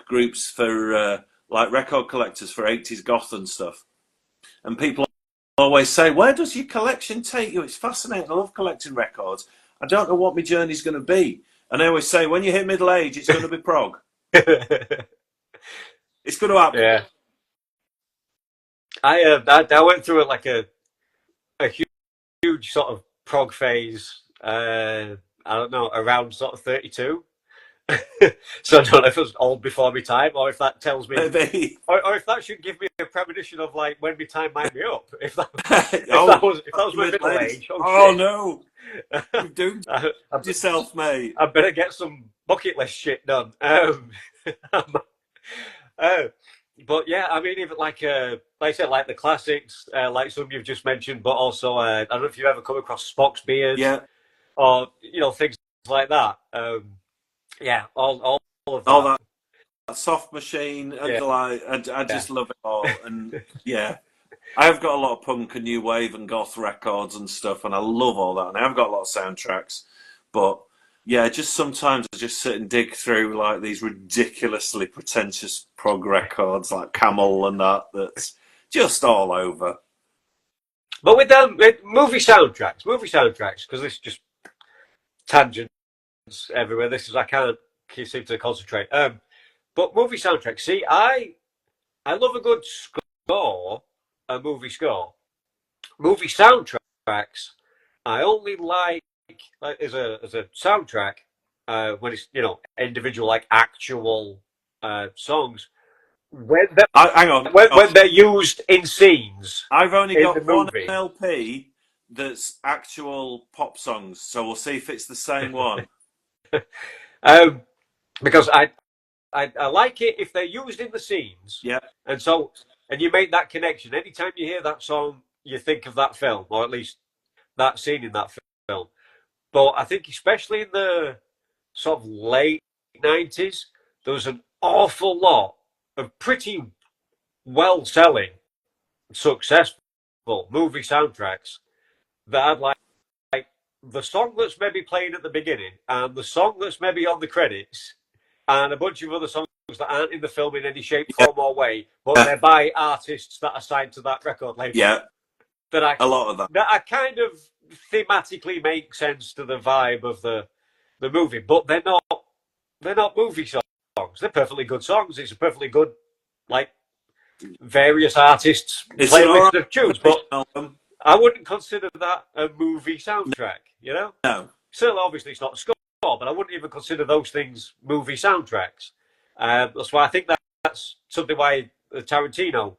groups for like record collectors for 80s goth and stuff, and people always say, "Where does your collection take you?" It's fascinating. I love collecting records. I don't know what my journey's going to be. And I always say, when you hit middle age, it's going to be prog. It's going to happen. Yeah. I went through it like a huge sort of prog phase. I don't know, around sort of 32. So I don't know if it was old before my time, or if that tells me, Maybe. or if that should give me a premonition of like when my time might be up. If that, if that was my middle age. Oh no, you've doomed yourself, mate. I better get some bucket list shit done. But yeah, I mean, even like I said, like the classics, like some you've just mentioned, but also I don't know if you've ever come across Spock's Beard, Yeah, or things like that. Yeah, all of that. all that Soft Machine, Yeah. I just love it all, and yeah. I have got a lot of punk and new wave and goth records and stuff, and I love all that. And I've got a lot of soundtracks, but yeah, just sometimes I just sit and dig through like these ridiculously pretentious prog records like Camel and that's just all over. But with them, with movie soundtracks, because this is just tangents everywhere. This is I can't seem to concentrate. But movie soundtracks. See, I love a good score, a movie score. Movie soundtracks, I only like as a soundtrack when it's individual like actual songs when Hang on, when they're used in scenes. I've only in got the one movie. LP that's actual pop songs, so we'll see if it's the same one. Because I like it if they're used in the scenes. Yeah. And you make that connection. Anytime you hear that song, you think of that film, or at least that scene in that film. But I think especially in the sort of late 90s, there was an awful lot of pretty well-selling, successful movie soundtracks that had like the song that's maybe playing at the beginning and the song that's maybe on the credits and a bunch of other songs that aren't in the film in any shape, form, or way, but they're by artists that are signed to that record label. Yeah. A lot of that. That I kind of thematically make sense to the vibe of the movie, but they're not movie songs. They're perfectly good songs. It's a perfectly good like various artists playlist of tunes, but album. I wouldn't consider that a movie soundtrack. No. Certainly, obviously, it's not a score, but I wouldn't even consider those things movie soundtracks. That's why I think that's something why Tarantino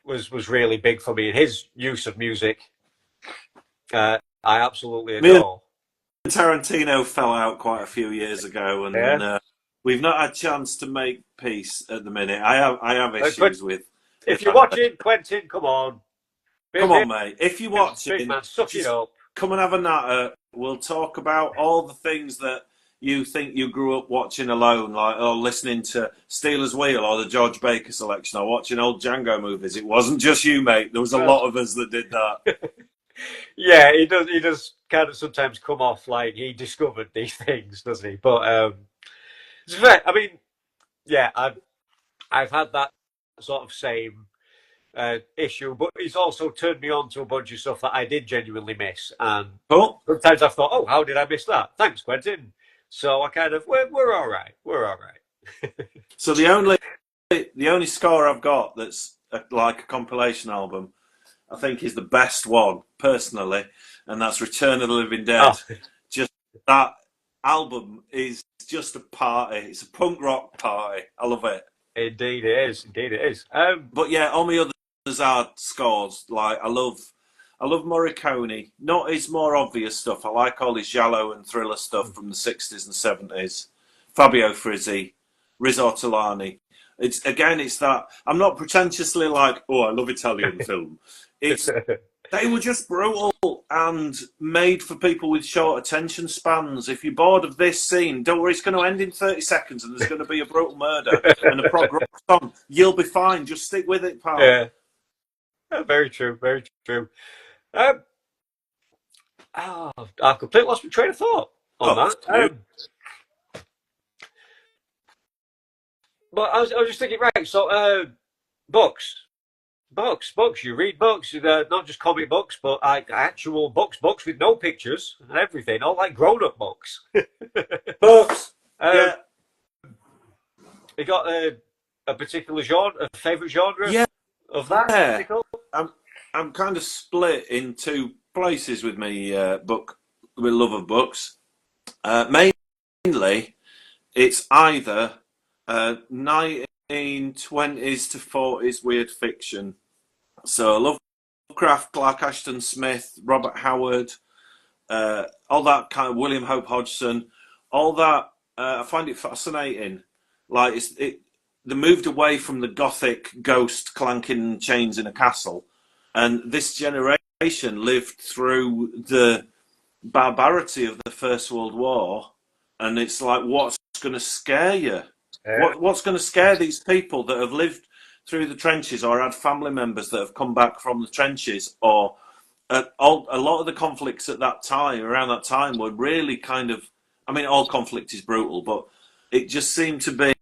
was really big for me in his use of music. I absolutely adore. Me and Tarantino fell out quite a few years ago, and we've not had a chance to make peace at the minute. I have issues with. If you're watching, Quentin, come on. Come on, mate. If you're watching, big man, suck it up. Come and have a natter. We'll talk about all the things that you think you grew up watching alone, like or listening to Steelers Wheel or the George Baker selection or watching old Django movies. It wasn't just you, mate. There was a lot of us that did that. Yeah, he does kind of sometimes come off like he discovered these things, doesn't he? But it's fair. I mean, yeah, I've had that sort of same issue, but he's also turned me on to a bunch of stuff that I did genuinely miss, and sometimes I've thought, oh, how did I miss that? Thanks, Quentin. So I kind of we're all right. We're all right. So the only score I've got that's like a compilation album, I think is the best one personally, and that's Return of the Living Dead. Oh. Just that album is just a party. It's a punk rock party. I love it. Indeed it is. Indeed it is. But yeah, all my others are scores. Like I love Morricone. Not his more obvious stuff. I like all his giallo and thriller stuff from the 60s and 70s. Fabio Frizzi, Riz Ortolani. It's that I'm not pretentiously like, oh, I love Italian film. It's They were just brutal and made for people with short attention spans. If you're bored of this scene, don't worry, it's going to end in 30 seconds and there's going to be a brutal murder and a prog rock song. You'll be fine. Just stick with it, pal. Yeah, very true, very true. Um, I completely lost my train of thought on Oh, that. But I was just thinking, right, so books. Books. You read books, not just comic books, but actual books with no pictures and everything, all like grown-up books. books. Um, Yeah. You got a particular genre, a favorite genre Yeah. of that? Yeah. I'm kind of split in two places with me book with love of books. Mainly, it's either 1920s to 40s weird fiction. So Lovecraft, Clark Ashton Smith, Robert Howard, all that kind of William Hope Hodgson, all that. I find it fascinating. Like they moved away from the gothic ghost clanking chains in a castle, and this generation lived through the barbarity of the First World War, and it's like, what's going to scare you? Yeah. What's going to scare these people that have lived through the trenches or had family members that have come back from the trenches? Or a lot of the conflicts at that time, around that time, were really kind of. I mean, all conflict is brutal, but it just seemed to be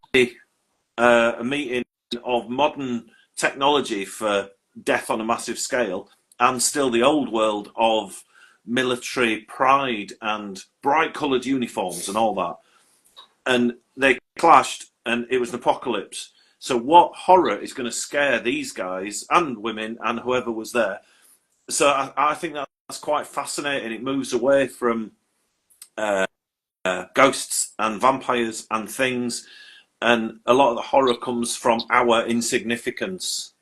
a meeting of modern technology for death on a massive scale, and still the old world of military pride and bright coloured uniforms and all that. And they clashed, and it was an apocalypse. So, what horror is going to scare these guys and women and whoever was there? So, I think that's quite fascinating. It moves away from ghosts and vampires and things, and a lot of the horror comes from our insignificance,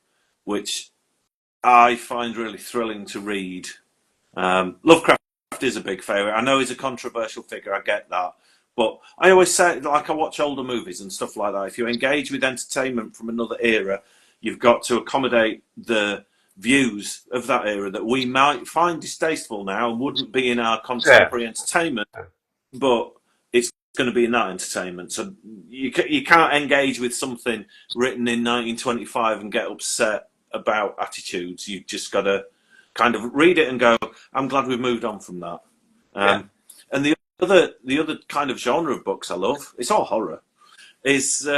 which I find really thrilling to read. Lovecraft is a big favourite. I know he's a controversial figure, I get that. But I always say, like, I watch older movies and stuff like that. If you engage with entertainment from another era, you've got to accommodate the views of that era that we might find distasteful now and wouldn't be in our contemporary entertainment, but it's going to be in that entertainment. So you can't engage with something written in 1925 and get upset about attitudes. You've just got to kind of read it and go, I'm glad we've moved on from that. And the other kind of genre of books I love, it's all horror, is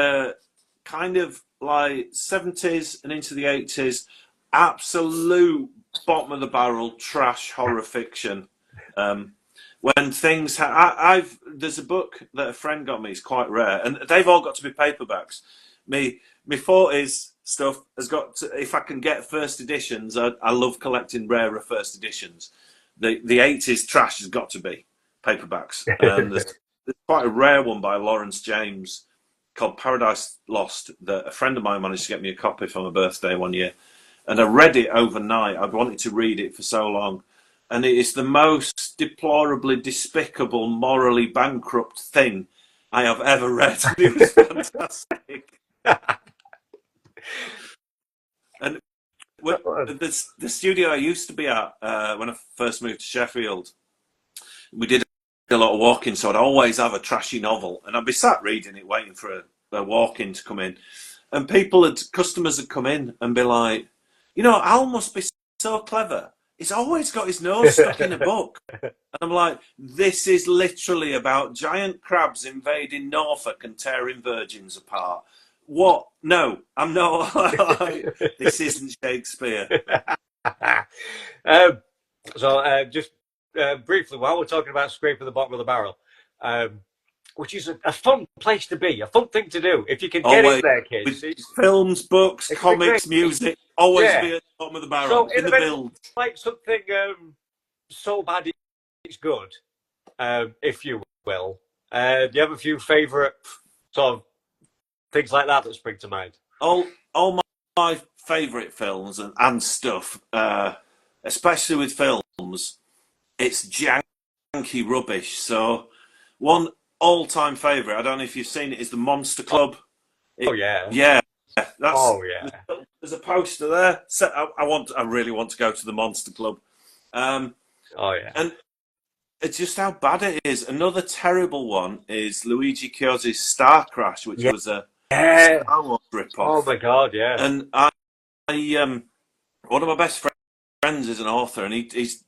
kind of like 70s and into the 80s, absolute bottom of the barrel trash horror fiction. When things there's a book that a friend got me, it's quite rare, and they've all got to be paperbacks. Me 40s stuff has got to, if I can get first editions, I love collecting rarer first editions. The 80s trash has got to be paperbacks, and there's quite a rare one by Lawrence James called Paradise Lost that a friend of mine managed to get me a copy for my birthday one year, and I read it overnight. I'd wanted to read it for so long, and it is the most deplorably despicable, morally bankrupt thing I have ever read. It was fantastic. And the studio I used to be at when I first moved to Sheffield, we did a lot of walking, so I'd always have a trashy novel, and I'd be sat reading it, waiting for a walk-in to come in, and customers would come in and be like, Al must be so clever. He's always got his nose stuck in a book. And I'm like, this is literally about giant crabs invading Norfolk and tearing virgins apart. What? No, I'm not. This isn't Shakespeare. Just briefly, while we're talking about scraping the bottom of the barrel, which is a fun place to be, a fun thing to do. If you can get in there, kids. Films, books, comics, music, always be at the bottom of the barrel, so in the build. Like something so bad it's good, if you will. Do you have a few favourite sort of things like that spring to mind? All my favourite films and stuff, especially with films, it's janky rubbish. So one all-time favourite, I don't know if you've seen it, is The Monster Club. Yeah. Yeah. Oh, yeah. There's a poster there. So I really want to go to the Monster Club. Oh yeah. And it's just how bad it is. Another terrible one is Luigi Chiosi's Star Crash, which Yeah. was a Yeah. Star Wars Oh rip-off. my god, yeah. And one of my best friends is an author, and he's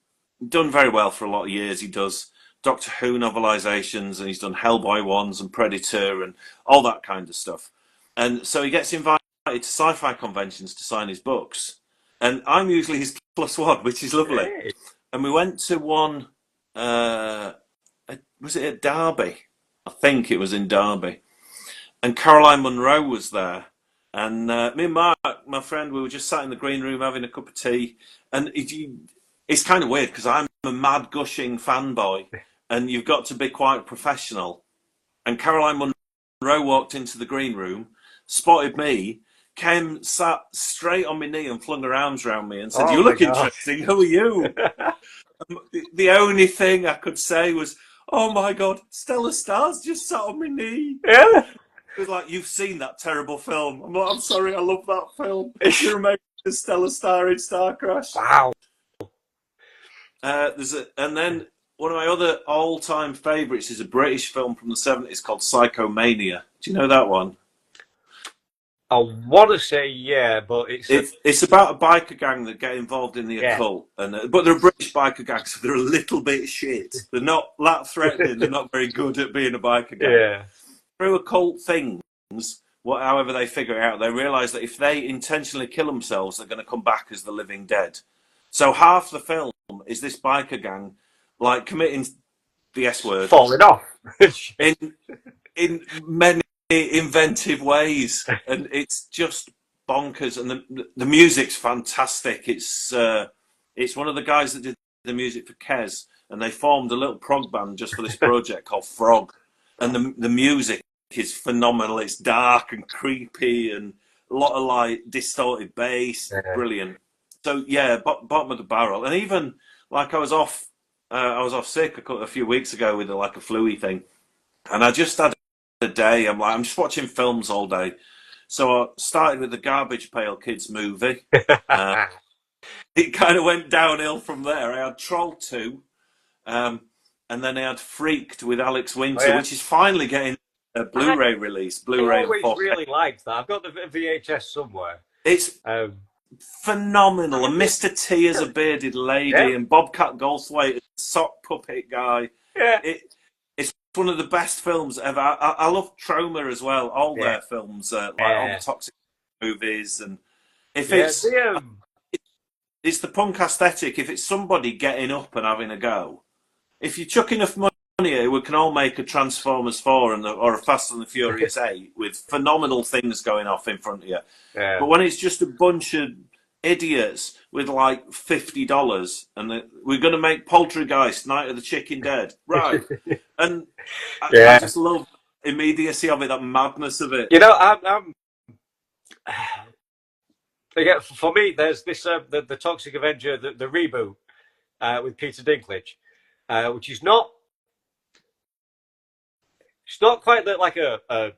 done very well for a lot of years. He does Doctor Who novelizations, and he's done Hellboy ones and Predator and all that kind of stuff. And so he gets invited to sci-fi conventions to sign his books, and I'm usually his plus one, which is lovely. Hey. And we went to one. Was it at Derby? I think it was in Derby. And Caroline Munro was there. And me and Mark, my friend, we were just sat in the green room having a cup of tea. And it's kind of weird because I'm a mad gushing fanboy, and you've got to be quite professional. And Caroline Munro walked into the green room, spotted me, came, sat straight on my knee and flung her arms around me and said, Oh "You my look god. interesting. Who are you?" The only thing I could say was, "Oh my God, Stella Star's just sat on my knee." Yeah. It was like, "You've seen that terrible film." I'm like, "I'm sorry, I love that film. You're amazing as Stella Star in Star Crash." Wow. And then one of my other all-time favourites is a British film from the '70s called Psychomania. Do you know that one? I want to say yeah, but It's about a biker gang that get involved in the yeah. occult, but they're a British biker gang, so they're a little bit shit. They're not that threatening. They're not very good at being a biker gang. Yeah. Through occult things, however they figure it out, they realise that if they intentionally kill themselves, they're going to come back as the living dead. So half the film is this biker gang, like committing the S word Falling off. in many inventive ways, and it's just bonkers. And the music's fantastic. It's one of the guys that did the music for Kes, and they formed a little prog band just for this project called Frog. And the music is phenomenal. It's dark and creepy, and a lot of like distorted bass. Yeah. Brilliant. So yeah, bottom of the barrel. And even like I was off sick a few weeks ago with like a flu-y thing, and I just had a day. I'm just watching films all day. So I started with the Garbage Pail Kids movie. It kind of went downhill from there. I had Troll 2, and then I had Freaked with Alex Winter, which is finally getting a Blu-ray release. Blu-ray I and always 4K. really liked that. I've got the VHS somewhere. It's phenomenal. And Mr. T as a bearded lady, and Bobcat Goldthwait as a sock puppet guy. Yeah. It's one of the best films ever. I love Troma as well. All their films, like all the Toxic movies, and if it's the punk aesthetic, if it's somebody getting up and having a go, if you chuck enough money at it, we can all make a Transformers 4 or a Fast and the Furious 8 with phenomenal things going off in front of you. Yeah. But when it's just a bunch of idiots with like $50 and we're going to make Poltergeist, Night of the Chicken Dead, right? And I just love immediacy of it, that madness of it. You know, I'm again, for me, there's this the Toxic Avenger, the reboot with Peter Dinklage, which is not quite like a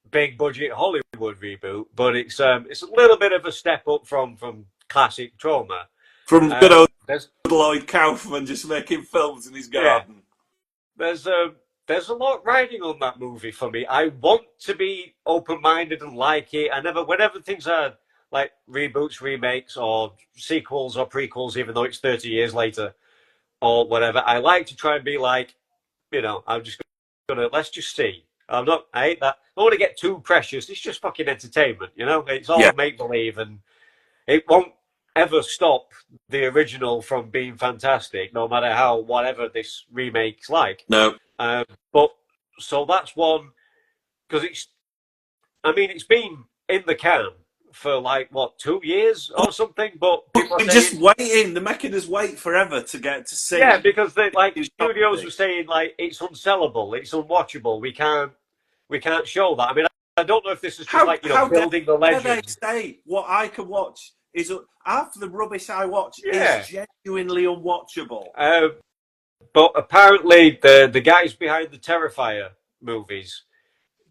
big budget Hollywood reboot, but it's a little bit of a step up from classic Trauma. From good old Lloyd Kaufman just making films in his garden. Yeah. There's a lot riding on that movie for me. I want to be open-minded and like it. Whenever things are like reboots, remakes, or sequels or prequels, even though it's 30 years later or whatever, I like to try and be like, I'm just gonna let's just see. I hate that. I don't want to get too precious. It's just fucking entertainment, It's all make believe, and it won't ever stop the original from being fantastic, no matter how whatever this remake's like. No. But so that's one, because it's been in the can for like what 2 years or something. But people are just waiting. They're making us wait forever to get to see. Yeah, because studios were saying like it's unsellable, it's unwatchable. We can't show that. I mean, I don't know if this is just building the legend. They say what I can watch is half the rubbish I watch is genuinely unwatchable. But apparently, the guys behind the Terrifier movies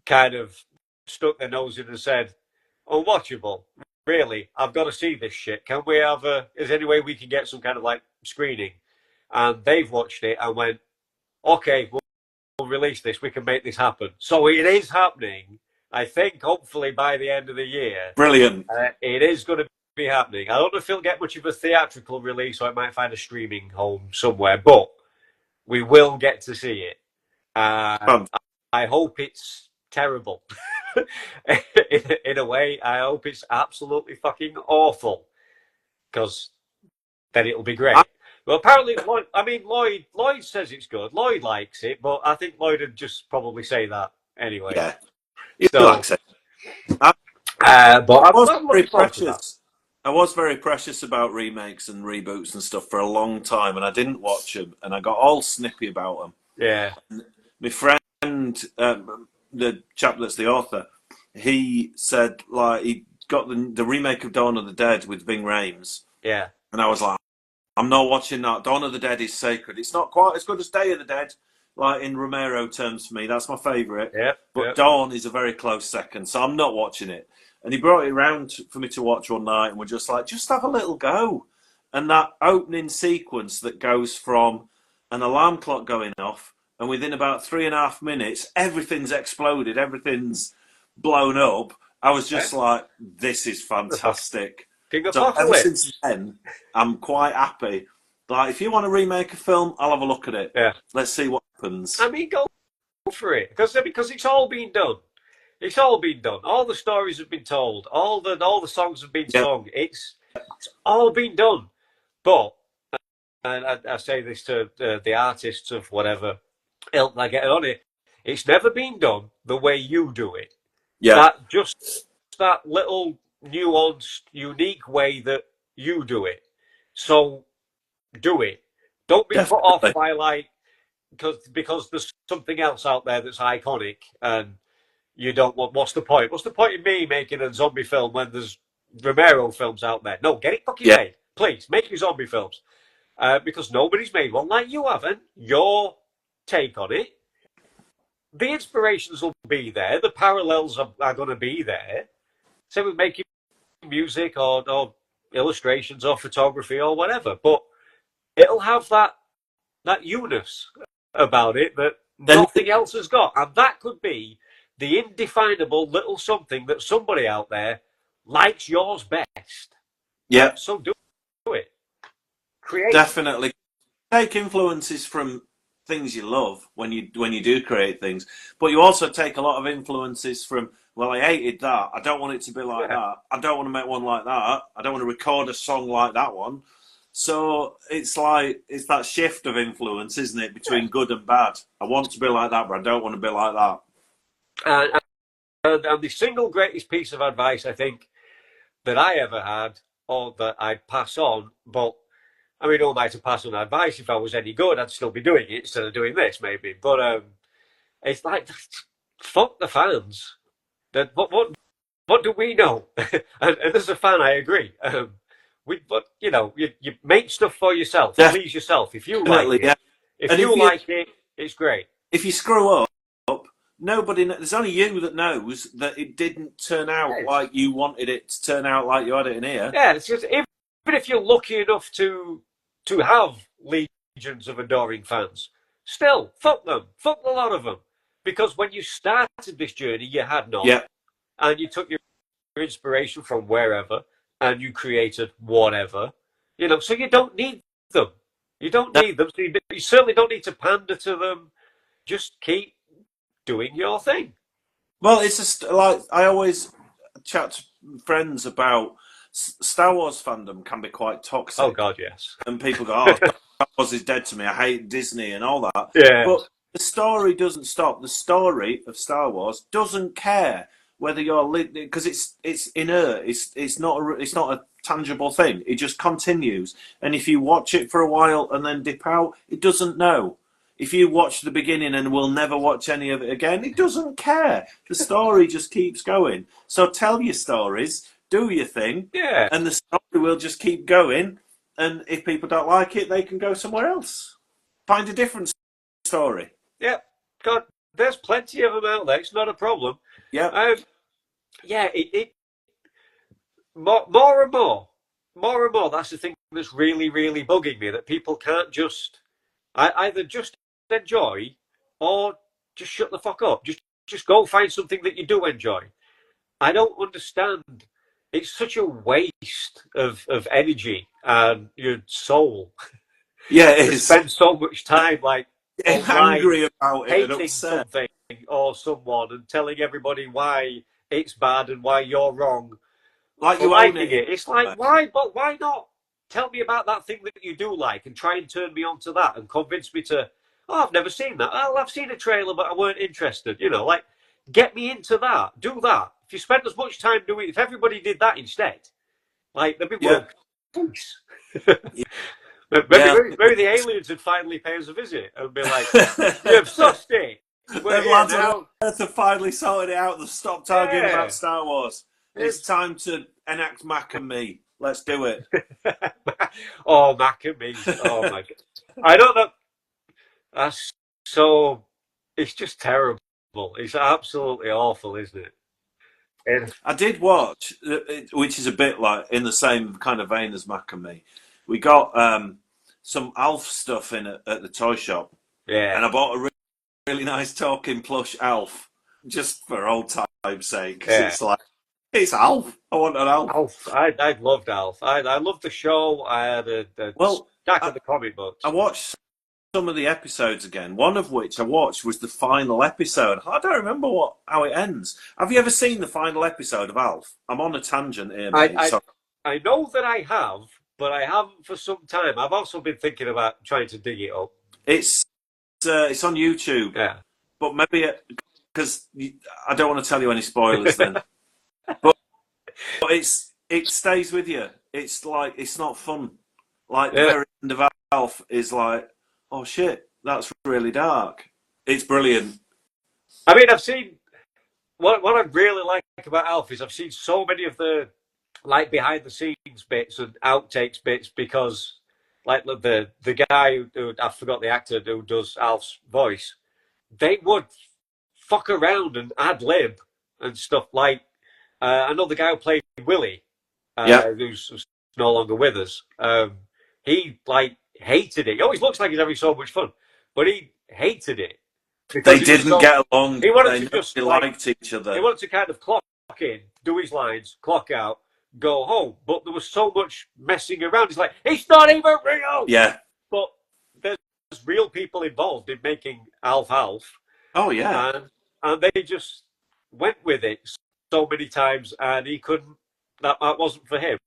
kind of stuck their nose in and said, "Unwatchable." really, I've got to see this shit. Can we have is there any way we can get some kind of like screening? And they've watched it and went, okay, we'll release this. We can make this happen. So it is happening. I think hopefully by the end of the year, Brilliant. it is going to be happening. I don't know if it'll get much of a theatrical release, or it might find a streaming home somewhere, but we will get to see it. And I hope it's terrible. in a way, I hope it's absolutely fucking awful, because then it'll be great. Well, apparently, Lloyd says it's good. Lloyd likes it, but I think Lloyd would just probably say that anyway. Yeah, he so, likes it. But I'm very precious. I was very precious about remakes and reboots and stuff for a long time, and I didn't watch them, and I got all snippy about them. Yeah. And my friend, the chap that's the author, he said like he got the remake of Dawn of the Dead with Ving Rhames. Yeah. And I was like, I'm not watching that. Dawn of the Dead is sacred. It's not quite as good as Day of the Dead, like in Romero terms for me. That's my favourite. Yeah. But Dawn is a very close second, so I'm not watching it. And he brought it around for me to watch one night, and we're just like, just have a little go. And that opening sequence that goes from an alarm clock going off, and within about 3.5 minutes, everything's exploded, everything's blown up. I was just like, this is fantastic. So ever since then, I'm quite happy. Like, if you want to remake a film, I'll have a look at it. Yeah. Let's see what happens. I mean, go for it, because it's all been done. It's all been done. All the stories have been told. All the songs have been sung. It's all been done. But, and I say this to the artists of whatever ilk I get on it, it's never been done the way you do it. Yeah. That little nuanced, unique way that you do it. So do it. Don't be put off by like because there's something else out there that's iconic and you don't want. What's the point? What's the point in me making a zombie film when there's Romero films out there? No, get it fucking made. Please make your zombie films. Because nobody's made one like you haven't. Your take on it. The inspirations will be there. The parallels are going to be there. Same with making music or illustrations or photography or whatever. But it'll have that you-ness about it that nothing else has got. And that could be the indefinable little something that somebody out there likes yours best. Yeah. So do it. Create. Definitely. Take influences from things you love when you do create things. But you also take a lot of influences from, well, I hated that. I don't want it to be like that. I don't want to make one like that. I don't want to record a song like that one. So it's it's that shift of influence, isn't it, between good and bad. I want to be like that, but I don't want to be like that. And the single greatest piece of advice I think that I ever had, or that I'd pass on, but I mean, who am I to pass on advice? If I was any good, I'd still be doing it instead of doing this, maybe. But it's like, fuck the fans. What do we know? and as a fan, I agree. You make stuff for yourself. Please yourself. If you like it, if you like it, it's great. If you screw up, nobody. There's only you that knows that it didn't turn out like you wanted it to turn out, like you had it in here. Yeah, it's just even if you're lucky enough to have legions of adoring fans, still fuck them, fuck a lot of them, because when you started this journey, you had none, and you took your inspiration from wherever, and you created whatever, So you don't need them. You don't need them. So you certainly don't need to pander to them. Just keep doing your thing. Well, it's just like I always chat to friends about Star Wars fandom can be quite toxic. Oh God, yes. And people go, "Oh, Star Wars is dead to me. I hate Disney and all that." Yeah. But the story doesn't stop. The story of Star Wars doesn't care whether you're because it's inert. It's not a tangible thing. It just continues. And if you watch it for a while and then dip out, it doesn't know. If you watch the beginning and will never watch any of it again, it doesn't care. The story just keeps going. So tell your stories, do your thing, and the story will just keep going. And if people don't like it, they can go somewhere else. Find a different story. Yeah, God, there's plenty of them out there. It's not a problem. Yeah. more and more. That's the thing that's really, really bugging me, that people can't just either just enjoy or just shut the fuck up. Just go find something that you do enjoy. I don't understand. It's such a waste of energy and your soul Yeah, it to is. spend so much time like Getting online angry about it and hating upset. something or someone and telling everybody why it's bad and why you're wrong Like for you own liking it. it. It's like, why? But why not tell me about that thing that you do like and try and turn me on to that and convince me to, oh, I've never seen that. Oh, I've seen a trailer, but I weren't interested. Like, get me into that. Do that. If you spend as much time doing, if everybody did that instead, like, there'd be Yeah. world peace. maybe, Yeah. maybe, maybe the aliens would finally pay us a visit and be like, you've sussed it. We're Them here lads on now. Earth have finally sorted it out. They've stopped arguing about Yeah. Star Wars. It's It's time to enact Mac and me. Let's do it. oh, Mac and me. Oh my god. I don't know. That's so. It's just terrible. It's absolutely awful, isn't it? And, I did watch, which is a bit like in the same kind of vein as Mac and me. We got some Alf stuff in at the toy shop, yeah, and I bought a really nice talking plush Alf just for old time's sake because yeah. it's like it's Alf. I want an Alf. Alf. I loved Alf. I loved the show. I had a Well, stack of I, the comic I books. watched some of the episodes again. One of which I watched was the final episode. I don't remember how it ends. Have you ever seen the final episode of Alf? I'm on a tangent here, mate. I So I know that I have, but I haven't for some time. I've also been thinking about trying to dig it up. it's on YouTube, Yeah. but maybe because I don't want to tell you any spoilers then. But it stays with you. It's like it's not fun. Like the Yeah. very end of Alf is like, oh shit, that's really dark. It's brilliant. I mean, I've seen what I really like about Alf is I've seen so many of the like behind the scenes bits and outtakes bits because like the guy who I forgot the actor who does Alf's voice, they would fuck around and ad lib and stuff like I know the guy who played Willie, Yeah, who's no longer with us. He like hated it. He always looks like he's having so much fun, but he hated it because they he was didn't so get along. he But wanted they to know just they like liked each he other. wanted to kind of clock in, do his lines, clock out, go home. But there was so much messing around. It's like, it's not even real. Yeah. But there's real people involved in making Alf, Oh yeah. and they just went with it so many times, and he couldn't. That wasn't for him,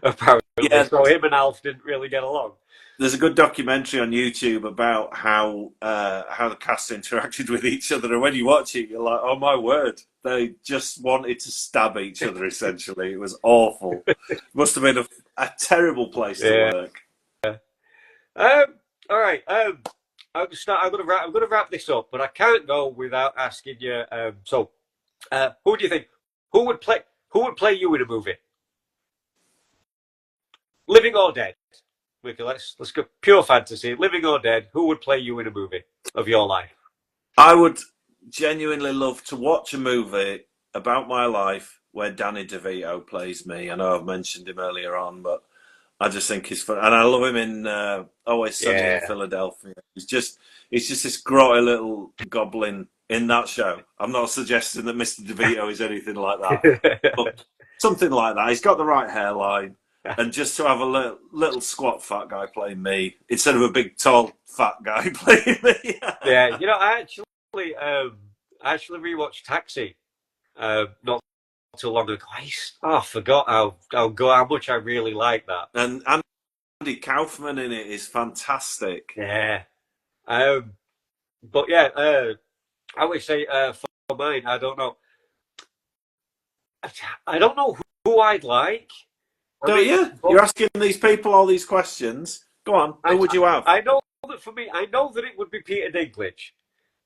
apparently. Yeah. So him and Alf didn't really get along. There's a good documentary on YouTube about how the cast interacted with each other, and when you watch it, you're like, "Oh my word!" They just wanted to stab each other. Essentially, it was awful. Must have been a terrible place to Yeah. work. All right. I'm gonna wrap this up, but I can't go without asking you. Who do you think? Who would play? Who would play you in a movie? Living or dead? Let's go pure fantasy. Living or dead? Who would play you in a movie of your life? I would genuinely love to watch a movie about my life where Danny DeVito plays me. I know I've mentioned him earlier on, but I just think he's fun, and I love him in Always Sunny in Yeah. Philadelphia. He's just this grotty little goblin in that show. I'm not suggesting that Mr. DeVito is anything like that, but something like that. He's got the right hairline, and just to have a little squat fat guy playing me instead of a big tall fat guy playing me. Yeah. I actually rewatched Taxi. Not too long ago. I forgot how much I really like that. And Andy Kaufman in it is fantastic. Yeah. Um, but yeah, I would say for mine, I don't know. I don't know who I'd like. I Don't mean, you? You're asking these people all these questions. Go on. Who would you have? I know that for me, I know that it would be Peter Dinklage.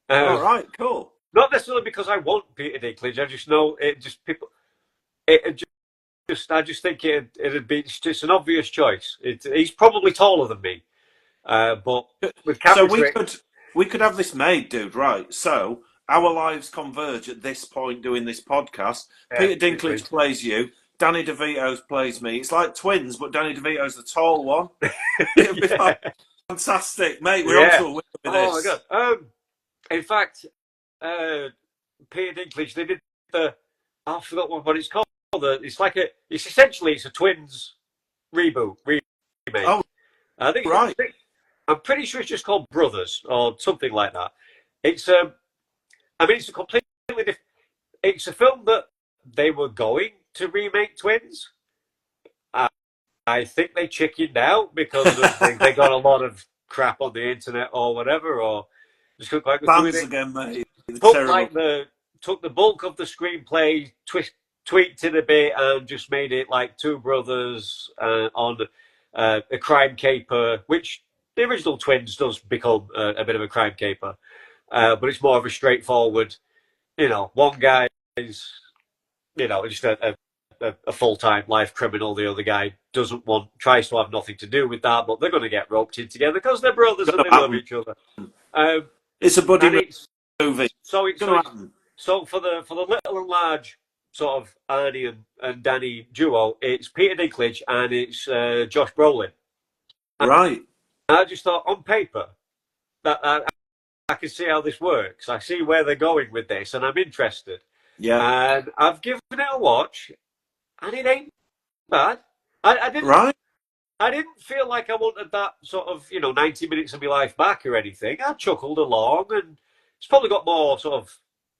All Um, right. Cool. Not necessarily because I want Peter Dinklage. I just know it. Just people. It just. I just think it'd be. It's just an obvious choice. He's probably taller than me, but with So chemistry. we could have this made, dude. Right. So our lives converge at this point doing this podcast. Yeah, Peter Dinklage plays you. Danny DeVito plays me. It's like twins, but Danny DeVito's the tall one. It'd be fantastic, mate. We're on to a winner with Oh my this. god. In fact, Peter Dinklage, they did I forgot what it's called. It's a twins reboot remake. Oh, I think right. I'm pretty sure it's just called Brothers or something like that. It's it's a completely different. It's a film that they were going to remake Twins. I think they chickened out because they got a lot of crap on the internet or whatever, or just couldn't quite go through Fans it. again, mate. Took Terrible. took the bulk of the screenplay, tweaked it a bit, and just made it like two brothers on a crime caper, which the original Twins does become a bit of a crime caper, but it's more of a straightforward. One guy is just a full-time life criminal. The other guy tries to have nothing to do with that, but they're going to get roped in together because they're brothers and they love each other. It's a buddy movie. So for the little and large sort of Arnie and Danny duo, it's Peter Dinklage and it's Josh Brolin. Right. I just thought on paper that I can see how this works. I see where they're going with this, and I'm interested. Yeah. And I've given it a watch, and it ain't bad. I didn't. Right. I didn't feel like I wanted that sort of 90 minutes of my life back or anything. I chuckled along, and it's probably got more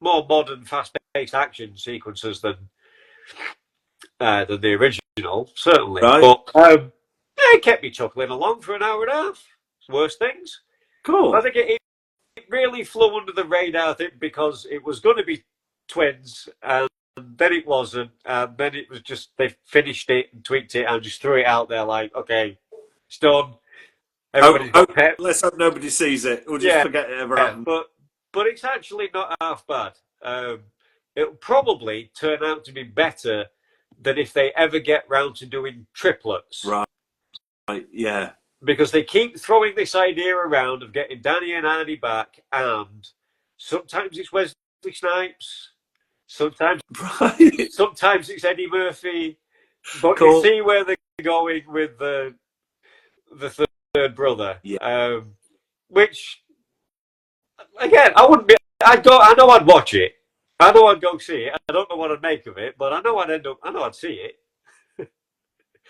modern, fast-paced action sequences than the original, certainly. Right. But it kept me chuckling along for an hour and a half. Worse things. Cool. I think it really flew under the radar, I think, because it was going to be Twins, and then it wasn't, and then it was just they finished it and tweaked it and just threw it out there like, okay, it's done. Everybody's got pep. Let's hope nobody sees it. We'll just forget it ever happened. But it's actually not half bad. It'll probably turn out to be better than if they ever get round to doing triplets. Right. Yeah. Because they keep throwing this idea around of getting Danny and Arnie back, and sometimes it's Wesley Snipes, sometimes it's Eddie Murphy, but you see where they're going with the third brother. Yeah. Which again, I wouldn't be. I know I'd watch it. I know I'd go see it. I don't know what I'd make of it, but I know I'd see it.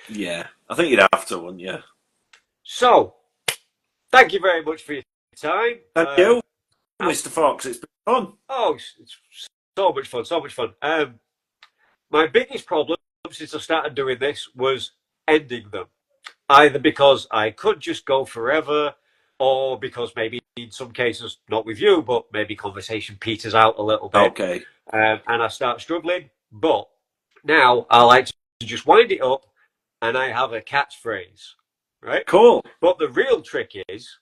Yeah, I think you'd have to, wouldn't you? So, thank you very much for your time. Thank you, Mr. Fox. It's been fun. Oh, it's so much fun, so much fun. My biggest problem since I started doing this was ending them. Either because I could just go forever, or because maybe in some cases, not with you, but maybe conversation peters out a little bit. Okay. And I start struggling. But now I like to just wind it up, and I have a catchphrase. Right? Cool. But the real trick is,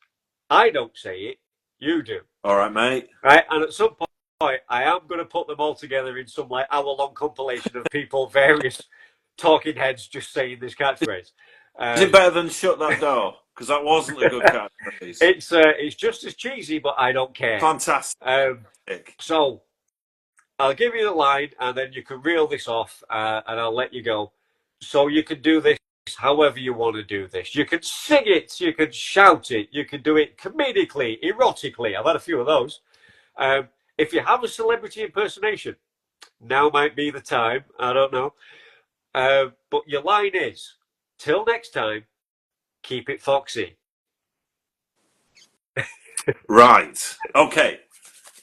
I don't say it, you do. All right, mate. Right? And at some point, I am going to put them all together in some hour-long compilation of people, various talking heads, just saying this catchphrase. Is it better than Shut That Door? Because that wasn't a good catchphrase. It's just as cheesy, but I don't care. Fantastic. So I'll give you the line, and then you can reel this off, and I'll let you go. So you can do this however you want to do this. You can sing it, you can shout it, you can do it comedically, erotically. I've had a few of those. If you have a celebrity impersonation, now might be the time. I don't know. But your line is, till next time, keep it foxy. Right. Okay.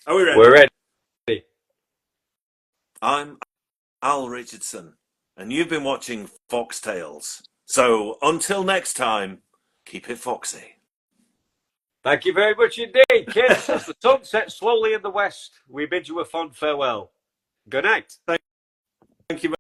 Are we ready? We're ready. I'm Al Richardson, and you've been watching Fox Tales. So until next time, keep it foxy. Thank you very much indeed, kids. As the sun sets slowly in the west, we bid you a fond farewell. Good night. Thank you.